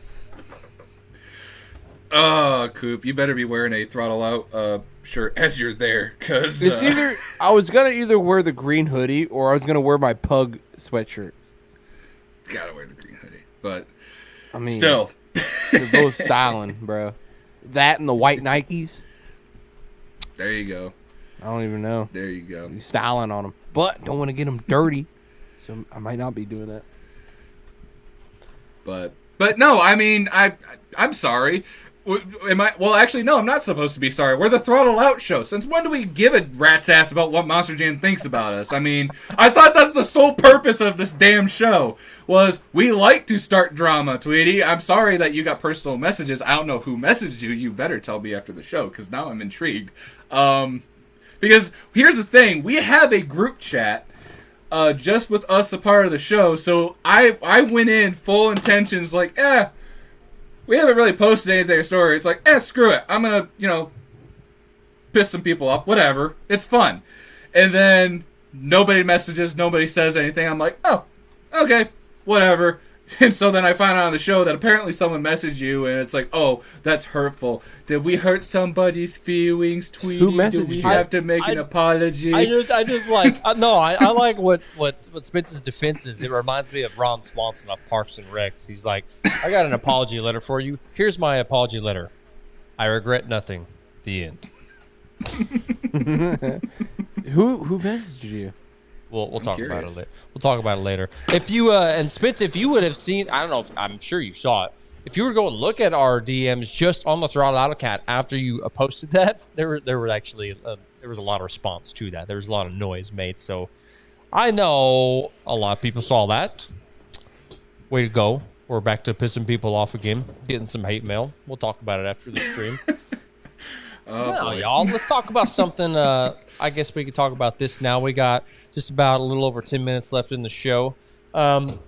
Coop, you better be wearing a Throttle Out shirt as you're there, because It's either I was gonna either wear the green hoodie or I was gonna wear my pug sweatshirt. gotta wear the green hoodie. But I mean, still, they're both styling, bro. That and the white Nikes. there you go. I don't even know. There you go. He's styling on them, but don't want to get them dirty, so I might not be doing that. But no, I mean, I'm sorry. Am I? Well, actually, no, I'm not supposed to be sorry. We're the Throttle Out show. Since when do we give a rat's ass about what Monster Jam thinks about us? I mean, I thought that's the sole purpose of this damn show, was we like to start drama, Tweety. I'm sorry that you got personal messages. I don't know who messaged you. You better tell me after the show, because now I'm intrigued. Because here's the thing. We have a group chat just with us a part of the show, so I went in full intentions like, we haven't really posted anything in story. It's like, screw it. I'm going to, piss some people off. Whatever. It's fun. And then nobody messages. Nobody says anything. I'm like, oh, okay, whatever. And so then I find out on the show that apparently someone messaged you, and it's like, oh, that's hurtful. Did we hurt somebody's feelings, Tweety? Who messaged Do we you? have to make an apology? I just like no. I like what Spence's defense is. It reminds me of Ron Swanson off Parks and Rec. He's like, I got an apology letter for you. Here's my apology letter. I regret nothing. The end. Who messaged you? We'll talk about curious. it later. We'll talk about it later. If you and Spence, if you would have seen, I don't know. I'm sure you saw it. If you were going to look at our DMs just on the Throttle Out account after you posted that, there were actually there was a lot of response to that. There was a lot of noise made. So I know a lot of people saw that. Way to go. We're back to pissing people off again, getting some hate mail. We'll talk about it after the stream. No, y'all. Let's talk about something. I guess we could talk about this now. We got just about a little over 10 minutes left in the show.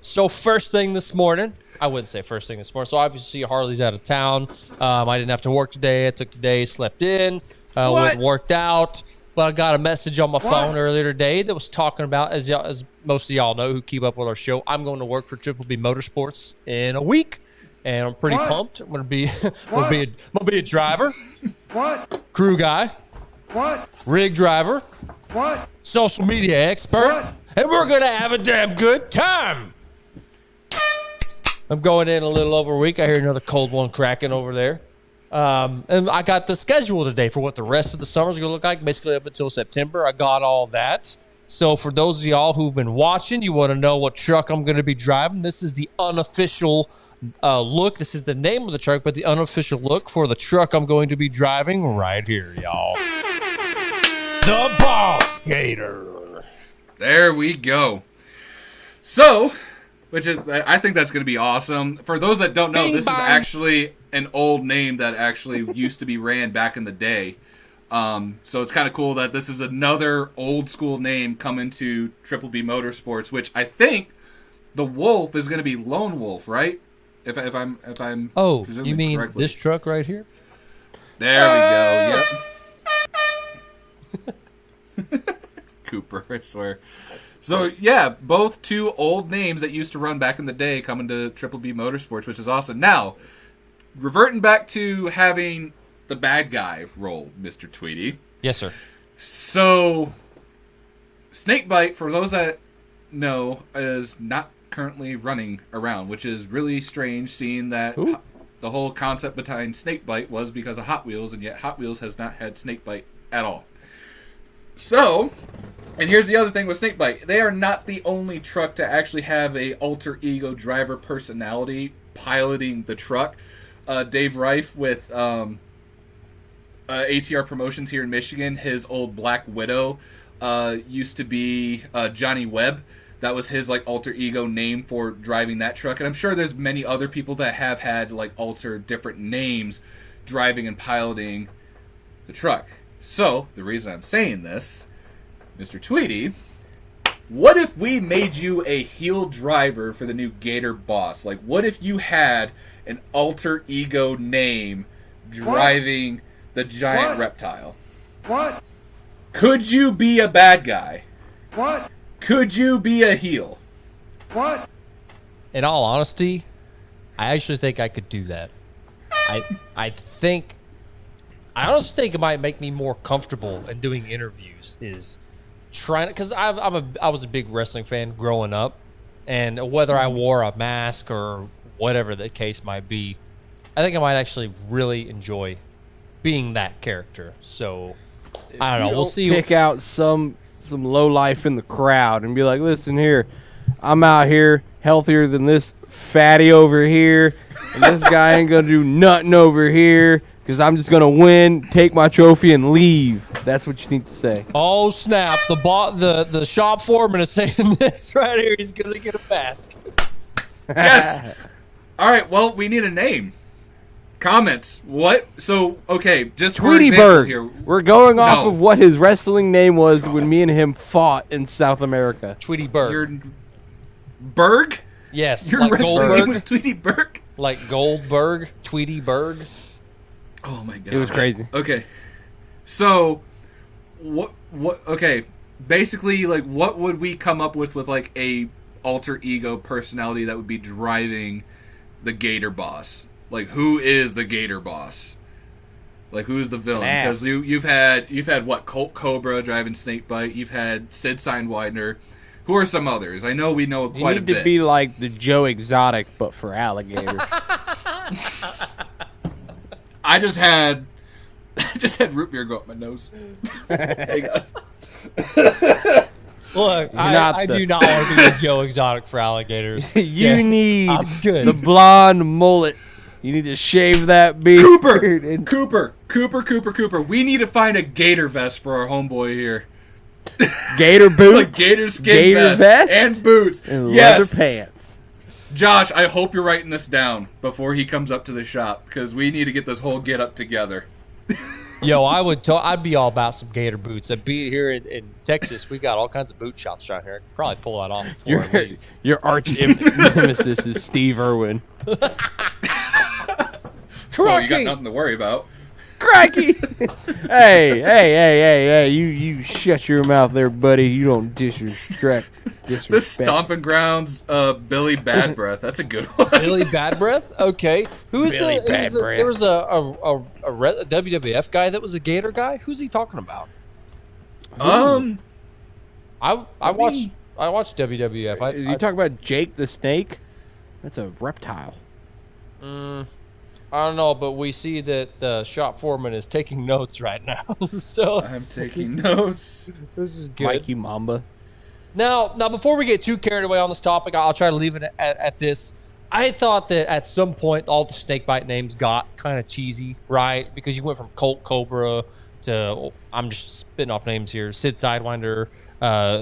So first thing this morning, I wouldn't say first thing this morning. So obviously Harley's out of town. I didn't have to work today. I took the day, slept in, went and worked out. But I got a message on my phone earlier today that was talking about, as most of y'all know who keep up with our show, I'm going to work for Triple B Motorsports in a week. And I'm pretty pumped. I'm gonna be a driver. What? Crew guy. What? Rig driver. What? Social media expert. What? And we're gonna have a damn good time. I'm going in a little over a week. I hear another cold one cracking over there. And I got the schedule today for what the rest of the summer is gonna look like, basically up until September. I got all that. So for those of y'all who've been watching, you want to know what truck I'm gonna be driving. This is the unofficial look. This is the name of the truck, but the unofficial look for the truck I'm going to be driving right here, y'all. The Ball Skater. There we go. So, I think that's going to be awesome. For those that don't know, Bing this bong. is actually an old name that actually used to be ran back in the day. So it's kind of cool that this is another old school name coming to Triple B Motorsports, which I think the Wolf is going to be Lone Wolf, right? If I'm presuming you mean correctly. this truck right here? There we go. Yep. Cooper, I swear. So yeah, both two old names that used to run back in the day coming to Triple B Motorsports, which is awesome. Now, reverting back to having the bad guy role, Mr. Tweedy. Yes, sir. So, Snakebite, for those that know, is not currently running around, which is really strange, seeing that the whole concept behind Snakebite was because of Hot Wheels, and yet Hot Wheels has not had Snakebite at all. So, and here's the other thing with Snakebite. They are not the only truck to actually have a alter ego driver personality piloting the truck. Dave Reif with ATR Promotions here in Michigan, his old Black Widow used to be Johnny Webb. That was his like alter ego name for driving that truck. And I'm sure there's many other people that have had like alter different names driving and piloting the truck. So, the reason I'm saying this, Mr. Tweedy, what if we made you a heel driver for the new Gator Boss? Like, what if you had an alter ego name driving the giant What? reptile? What? Could you be a bad guy? What? Could you be a heel? What? In all honesty, I actually think I could do that. I honestly think it might make me more comfortable in doing interviews. Is trying, because I was a big wrestling fan growing up, and whether I wore a mask or whatever the case might be, I think I might actually really enjoy being that character. So I don't know. We'll see. Pick out some low life in the crowd and be like, listen here, I'm out here healthier than this fatty over here, and this guy ain't gonna do nothing over here because I'm just gonna win, take my trophy, and leave. That's what you need to say. Oh snap! The shop foreman is saying this right here. He's gonna get a mask. Yes. All right. Well, we need a name. Comments. What? So, okay, just for Tweety example Bird. here. We're going off No. of what his wrestling name was when me and him fought in South America. Tweety Bird. Your Berg? Yes, Your like wrestling name Goldberg. was Tweety Berg? Like Goldberg, Tweety Bird. Oh my god. It was crazy. Okay. So, what okay, basically, like, what would we come up with like a alter ego personality that would be driving the Gator Boss? Like, who is the Gator Boss? Like, who's the villain? Because you've had what, Colt Cobra driving Snakebite. You've had Sid Seinwidener. Who are some others? I know we know You quite a need bit. to be like the Joe Exotic, but for alligators. I just had root beer go up my nose. Hang on. Look, not I the- do not want to be a Joe Exotic for alligators. You Yeah, need I'm good. the blonde mullet. You need to shave that beard. Cooper. We need to find a gator vest for our homeboy here. Gator boots. Like gator skin gator vest, and boots. and Yes. leather pants. Josh, I hope you're writing this down before he comes up to the shop, because we need to get this whole get up together. Yo, I'd be all about some gator boots. I'd be here in Texas. We got all kinds of boot shops around here. I could probably pull that off before I leave. Your arch nemesis is Steve Irwin. So you got nothing to worry about. Crikey! hey! You shut your mouth there, buddy. You don't disrespect. The Stomping Grounds, Billy Bad Breath. That's a good one. Billy Bad Breath? Okay. Who's Billy Bad Breath. There was a WWF guy that was a gator guy. Who's he talking about? I watched WWF. You talking about Jake the Snake? That's a reptile. I don't know, but we see that the shop foreman is taking notes right now. So I'm taking notes. this is good. Mikey Mamba. Now, before we get too carried away on this topic, I'll try to leave it at this. I thought that at some point all the snakebite names got kind of cheesy, right? Because you went from Colt Cobra I'm just spitting off names here. Sid Sidewinder,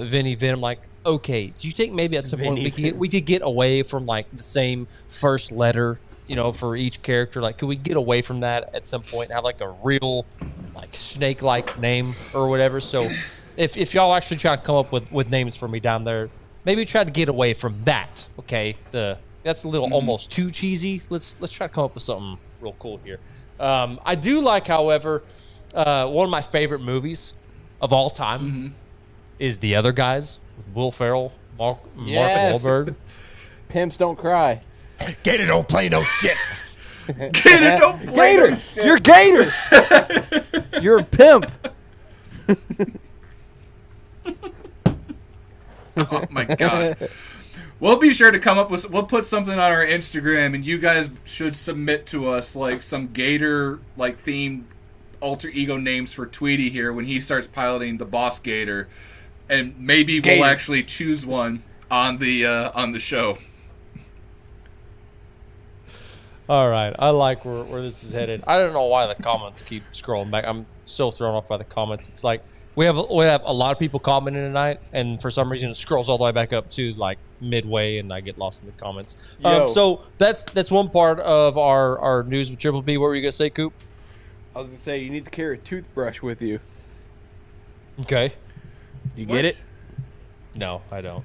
Vinny Venom. Like, okay, do you think maybe at some point we could get away from like the same first letter, for each character? Like, could we get away from that at some point and have like a real like snake-like name or whatever? So if y'all actually try to come up with names for me down there, maybe try to get away from that. Okay, that's a little almost too cheesy. Let's try to come up with something real cool here. I do like, however, one of my favorite movies of all time is The Other Guys with Will Ferrell, Mark Wahlberg. Pimps don't cry. Gator don't play no shit. Gator don't play Gator, you're Gator. You're a pimp. Oh my god. We'll be sure to come up with. We'll put something on our Instagram, and you guys should submit to us like some Gator like themed alter ego names for Tweety here when he starts piloting the Boss Gator, and maybe we'll actually choose one on the show. All right, I like where this is headed. I don't know why the comments keep scrolling back. I'm still thrown off by the comments. It's like we have a lot of people commenting tonight, and for some reason it scrolls all the way back up to like midway, and I get lost in the comments. So that's one part of our news with Triple B. What were you gonna say, Coop? I was gonna say you need to carry a toothbrush with you. Okay. You get it? No, I don't.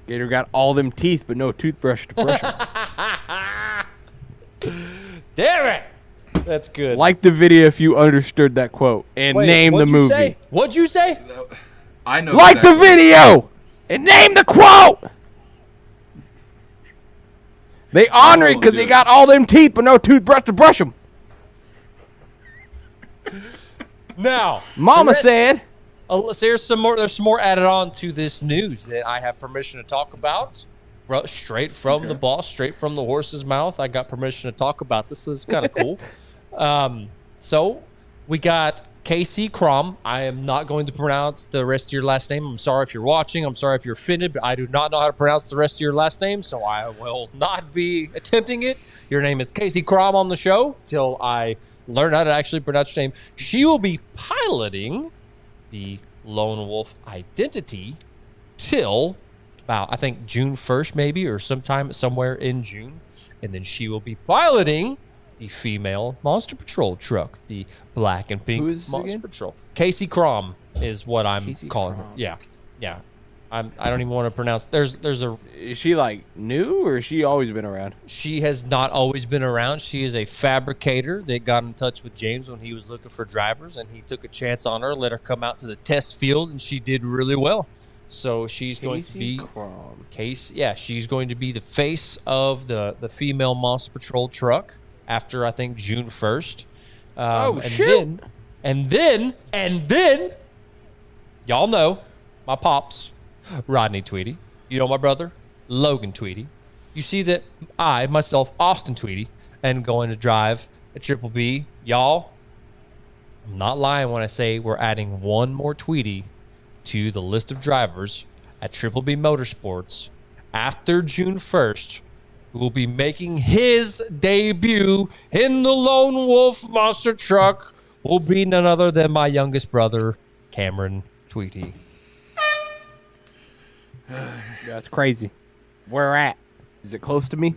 Gator got all them teeth, but no toothbrush to brush them. Damn it! That's good. Like the video if you understood that quote and name the movie. Say? What'd you say? I know. Like the video and name the quote. They honor it because they got all them teeth, but no toothbrush to brush them. Now, Mama said. There's some more added on to this news that I have permission to talk about. Straight from the boss, straight from the horse's mouth. I got permission to talk about this. So this is kind of cool. So we got Casey Crom. I am not going to pronounce the rest of your last name. I'm sorry if you're watching. I'm sorry if you're offended, but I do not know how to pronounce the rest of your last name, so I will not be attempting it. Your name is Casey Crom on the show till I learn how to actually pronounce your name. She will be piloting the Lone Wolf Identity till about, I think, June 1st maybe, or sometime somewhere in June. And then she will be piloting the female Monster Patrol truck, the black and pink Monster Patrol. Casey Crom is what I'm calling her. Yeah. I don't even want to pronounce. There's a. Is she like new or has she always been around? She has not always been around. She is a fabricator that got in touch with James when he was looking for drivers, and he took a chance on her, let her come out to the test field, and she did really well. So she's going to be she's going to be the face of the female Monster Patrol truck after I think June 1st. And then y'all know my pops, Rodney Tweedy. You know my brother, Logan Tweedy. You see that I, myself, Austin Tweedy, am going to drive a Triple B. Y'all, I'm not lying when I say we're adding one more Tweedy to the list of drivers at Triple B Motorsports after June 1st, who will be making his debut in the Lone Wolf Monster Truck, will be none other than my youngest brother, Cameron Tweedy. That's crazy. Where at? Is it close to me?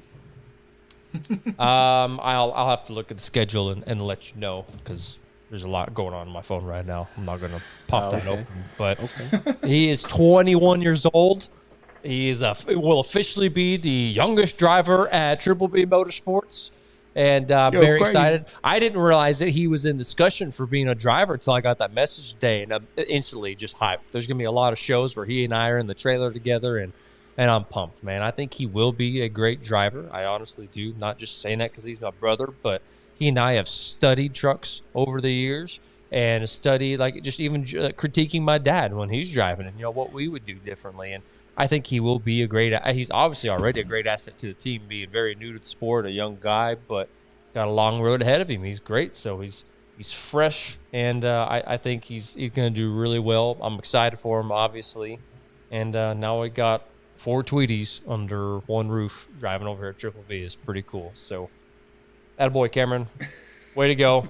I'll have to look at the schedule and let you know, because there's a lot going on my phone right now. I'm not going to pop that open. But he is 21 years old. He will officially be the youngest driver at Triple B Motorsports. And I'm very excited. I didn't realize that he was in discussion for being a driver until I got that message today. And I'm instantly just hyped. There's going to be a lot of shows where he and I are in the trailer together. And I'm pumped, man. I think he will be a great driver. I honestly do. Not just saying that because he's my brother, but he and I have studied trucks over the years and studied, like, just even critiquing my dad when he's driving and, what we would do differently. And I think he will be he's obviously already a great asset to the team, being very new to the sport, a young guy, but he's got a long road ahead of him. He's great. So he's fresh, and I think he's going to do really well. I'm excited for him, obviously. And now we got 4 Tweedies under one roof driving over here at Triple B is pretty cool. So, attaboy, Cameron. Way to go.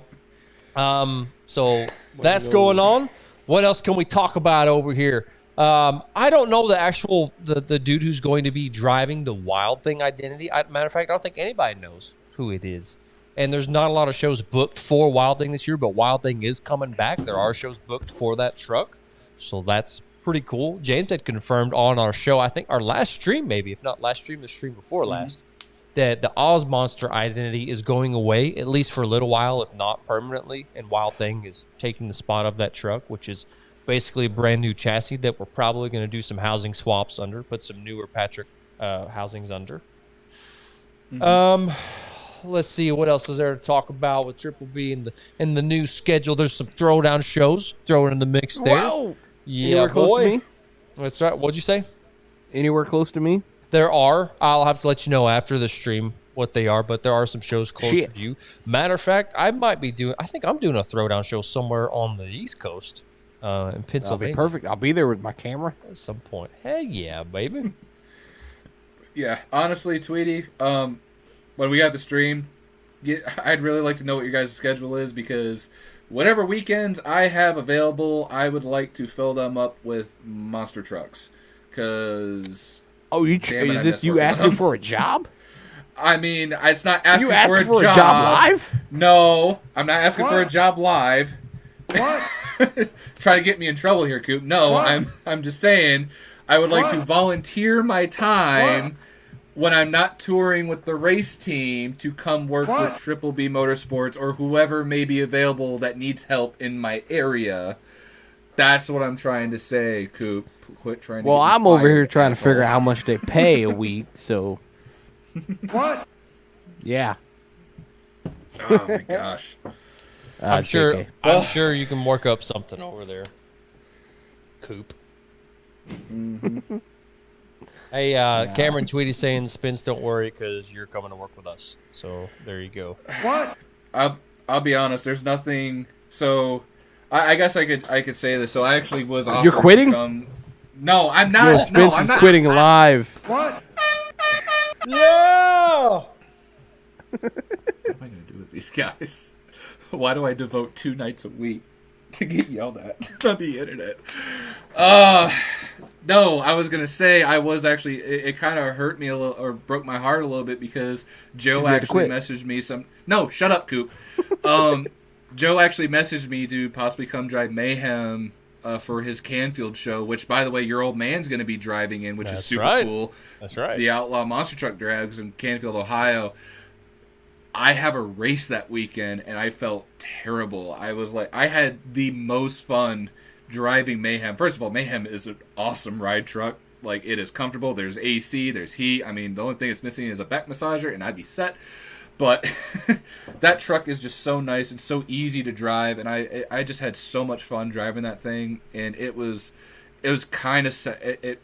So that's going on. What else can we talk about over here? I don't know the dude who's going to be driving the Wild Thing identity. Matter of fact, I don't think anybody knows who it is. And there's not a lot of shows booked for Wild Thing this year, but Wild Thing is coming back. There are shows booked for that truck. So that's pretty cool. James had confirmed on our show, I think our last stream maybe, if not last stream, the stream before last, that the Oz Monster identity is going away, at least for a little while, if not permanently. And Wild Thing is taking the spot of that truck, which is basically a brand new chassis that we're probably going to do some housing swaps under, put some newer Patrick housings under. Let's see what else is there to talk about with Triple B in the new schedule. There's some throwdown shows thrown in the mix there. Whoa! Yeah, Anywhere close to me? That's right. What'd you say? Anywhere close to me? There are. I'll have to let you know after the stream what they are, but there are some shows closer to you. Matter of fact, I think I'm doing a throwdown show somewhere on the East Coast in That'll Pennsylvania. be perfect. I'll be there with my camera. At some point. Hey, yeah, baby. Yeah, honestly, Tweety, when we have the stream, I'd really like to know what your guys' schedule is, because whatever weekends I have available, I would like to fill them up with monster trucks. Because... Oh, is this you asking for a job? I mean, it's not asking You asking for a job. live? No, I'm not asking for a What? job live. What? Try to get me in trouble here, Coop. No, What? I'm just saying I would like to What? volunteer my time What? when I'm not touring with the race team to come work What? with Triple B Motorsports or whoever may be available that needs help in my area. That's what I'm trying to say, Coop. Quit trying to Well, get me I'm over fired, here trying to asshole. figure out how much they pay a week, so What? yeah. Oh my gosh. I'm sure JK. I'm sure you can work up something over there. Coop. Hey, Cameron Tweedy saying Spence, don't worry because you're coming to work with us. So there you go. What? I'll be honest. There's nothing. So I guess I could say this. So I actually was offered. You're quitting? To come, no, I'm Yo, not. Spence No, I'm is not. quitting live. What? Yeah. What am I going to do with these guys? Why do I devote 2 nights a week to get yelled at on the internet? No, I was going to say I was actually, it kind of hurt me a little, or broke my heart a little bit, because Joe had to actually quit. messaged me no, shut up, Coop. Joe actually messaged me to possibly come drive Mayhem for his Canfield show, which, by the way, your old man's going to be driving in, which is That's super right. cool. That's right. The Outlaw Monster Truck Drags in Canfield, Ohio. I have a race that weekend, and I felt terrible. I was like, I had the most fun driving Mayhem. First of all, Mayhem is an awesome ride truck. Like, it is comfortable. There's AC, there's heat. I mean, the only thing it's missing is a back massager, and I'd be set. But that truck is just so nice and so easy to drive, and I just had so much fun driving that thing, and it was kind of it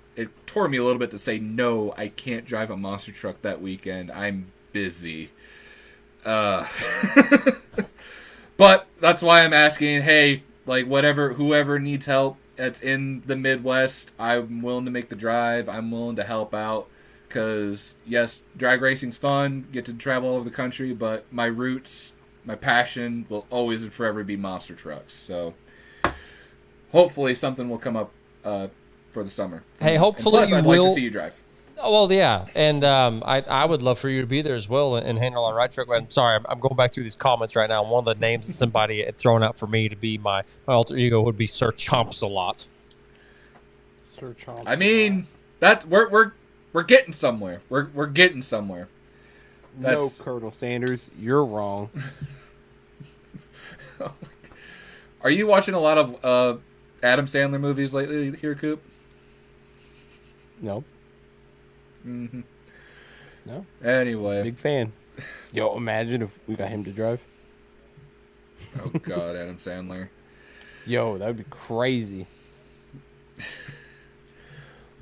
tore me a little bit to say no, I can't drive a monster truck that weekend. I'm busy. But that's why I'm asking, hey, like, whoever needs help that's in the Midwest, I'm willing to make the drive. I'm willing to help out. Because, yes, drag racing's fun, get to travel all over the country, but my roots, my passion will always and forever be monster trucks. So, hopefully something will come up for the summer. Hey, hopefully and plus, you I'd will. like to see you drive. Oh, well, yeah, and I would love for you to be there as well and handle our ride truck. I'm sorry, I'm going back through these comments right now. One of the names that somebody had thrown out for me to be my alter ego would be Sir Chomps-a-Lot. Sir Chomps. I mean, that we're getting somewhere. We're getting somewhere. No, Colonel Sanders, you're wrong. Are you watching a lot of Adam Sandler movies lately here, Coop? No, Mm-hmm. no, Anyway. big fan. Yo, imagine if we got him to drive. Oh, God, Adam Sandler. Yo, that would be crazy.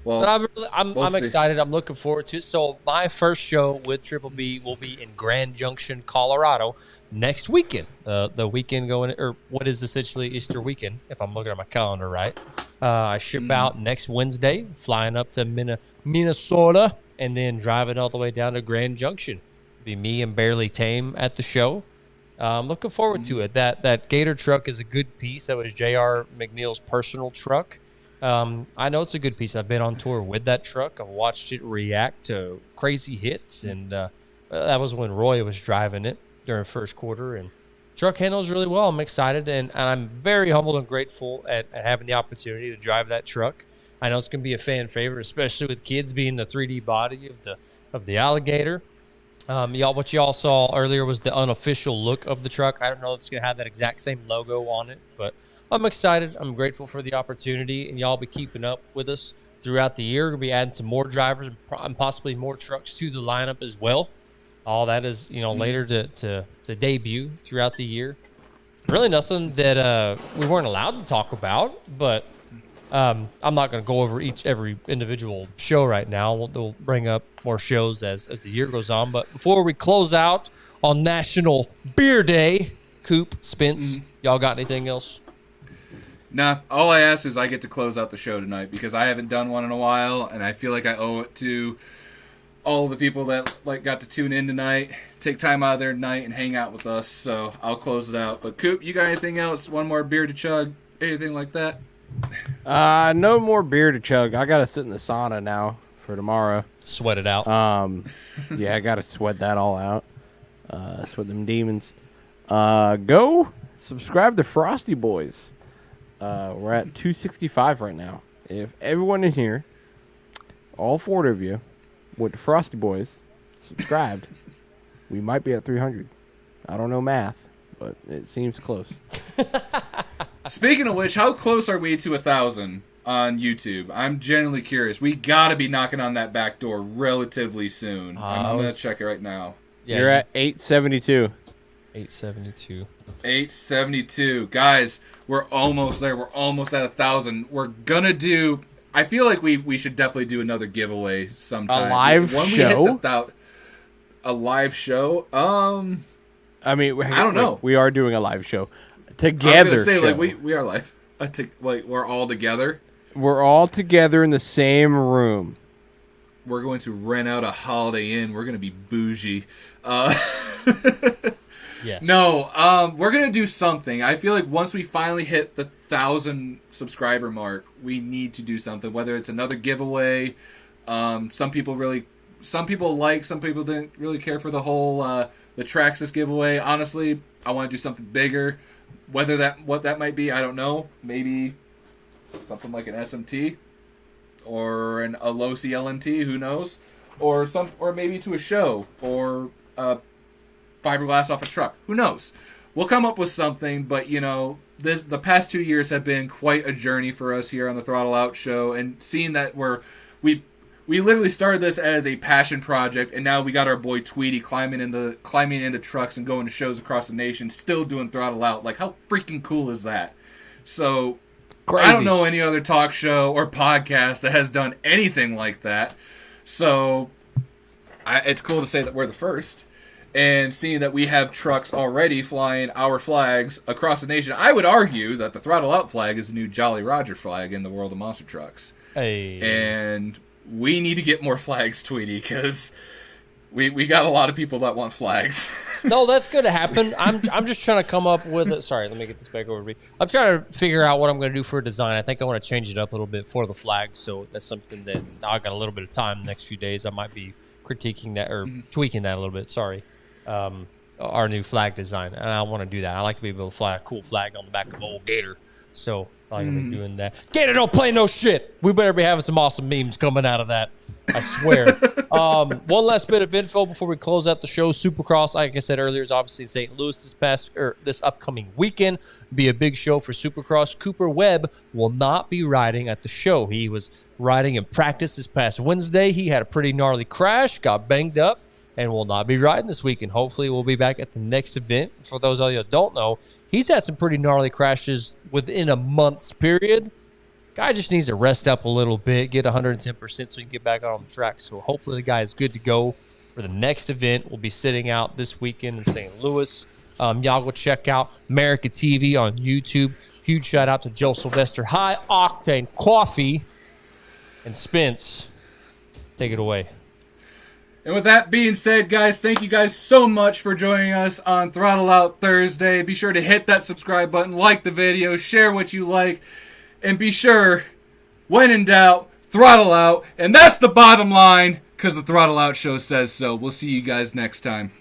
Well, But I'm we'll see. excited. I'm looking forward to it. So my first show with Triple B will be in Grand Junction, Colorado, next weekend. The weekend going, or what is essentially Easter weekend, if I'm looking at my calendar right. I ship out next Wednesday, flying up to Minnesota, and then driving all the way down to Grand Junction. Be me and Barely Tame at the show. I'm looking forward to it. That Gator truck is a good piece. That was J.R. McNeil's personal truck. I know it's a good piece. I've been on tour with that truck. I've watched it react to crazy hits, and that was when Roy was driving it during first quarter. And truck handles really well. I'm excited, and I'm very humbled and grateful at having the opportunity to drive that truck. I know it's going to be a fan favorite, especially with kids being the 3D body of the alligator. What y'all saw earlier was the unofficial look of the truck. I don't know if it's going to have that exact same logo on it, but I'm excited. I'm grateful for the opportunity, and y'all be keeping up with us throughout the year. We'll be adding some more drivers and possibly more trucks to the lineup as well. All that is, later to debut throughout the year. Really nothing that we weren't allowed to talk about, but I'm not going to go over every individual show right now. We'll bring up more shows as the year goes on. But before we close out on National Beer Day, Coop, Spence, y'all got anything else? Nah, all I ask is I get to close out the show tonight because I haven't done one in a while, and I feel like I owe it to all the people that got to tune in tonight, take time out of their night and hang out with us. So I'll close it out. But Coop, you got anything else? One more beer to chug? Anything like that? No more beer to chug. I gotta sit in the sauna now for tomorrow. Sweat it out. Yeah, I gotta sweat that all out. Sweat them demons. Go subscribe to Frosty Boys. We're at 265 right now. If everyone in here, all 4 of you, with the Frosty Boys subscribed, we might be at 300. I don't know math, but it seems close. Speaking of which, how close are we to 1,000 on YouTube? I'm genuinely curious. We gotta be knocking on that back door relatively soon. I'm gonna check it right now. Yeah, You're at 872. 872. 872. Guys, we're almost there. We're almost at 1,000. We're gonna do... I feel like we should definitely do another giveaway sometime. A live when show? We hit a live show? I mean, I don't know. We are doing a live show. Together I was gonna say, show. we are live. We're all together. We're all together in the same room. We're going to rent out a Holiday Inn. We're going to be bougie. Yes. No, we're going to do something. I feel like once we finally hit the 1,000 subscriber mark, we need to do something. Whether it's another giveaway. Some people some people didn't really care for the whole the Traxxas giveaway. Honestly, I want to do something bigger. What that might be, I don't know. Maybe something like an SMT or a low CLMT, who knows? Or maybe to a show or fiberglass off a truck. Who knows? We'll come up with something, but the past 2 years have been quite a journey for us here on the Throttle Out Show, and seeing that we literally started this as a passion project, and now we got our boy Tweety climbing into trucks and going to shows across the nation, still doing Throttle Out. Like, how freaking cool is that? So, Crazy. I don't know any other talk show or podcast that has done anything like that. So, it's cool to say that we're the first. And seeing that we have trucks already flying our flags across the nation, I would argue that the Throttle Out flag is the new Jolly Roger flag in the world of monster trucks. Hey. And we need to get more flags, Tweety, because we got a lot of people that want flags. No, that's going to happen. I'm just trying to come up with it. Sorry, let me get this back over to me. I'm trying to figure out what I'm going to do for a design. I think I want to change it up a little bit for the flag, so that's something that I got a little bit of time the next few days. I might be critiquing that or tweaking that a little bit. Sorry. Our new flag design, and I want to do that. I like to be able to fly a cool flag on the back of an old Gator, so I'm going to be doing that. Gator don't play no shit. We better be having some awesome memes coming out of that, I swear. One last bit of info before we close out the show. Supercross, like I said earlier, is obviously in St. Louis this upcoming weekend. Be a big show for Supercross. Cooper Webb will not be riding at the show. He was riding in practice this past Wednesday. He had a pretty gnarly crash, got banged up, and will not be riding this weekend. Hopefully, we'll be back at the next event. For those of you that don't know, he's had some pretty gnarly crashes within a month's period. Guy just needs to rest up a little bit, get 110% so he can get back on the track. So hopefully the guy is good to go for the next event. We'll be sitting out this weekend in St. Louis. Y'all go check out America TV on YouTube. Huge shout out to Joe Sylvester, High Octane Coffee, and Spence. Take it away. And with that being said, guys, thank you guys so much for joining us on Throttle Out Thursday. Be sure to hit that subscribe button, like the video, share what you like, and be sure, when in doubt, throttle out. And that's the bottom line, because the Throttle Out Show says so. We'll see you guys next time.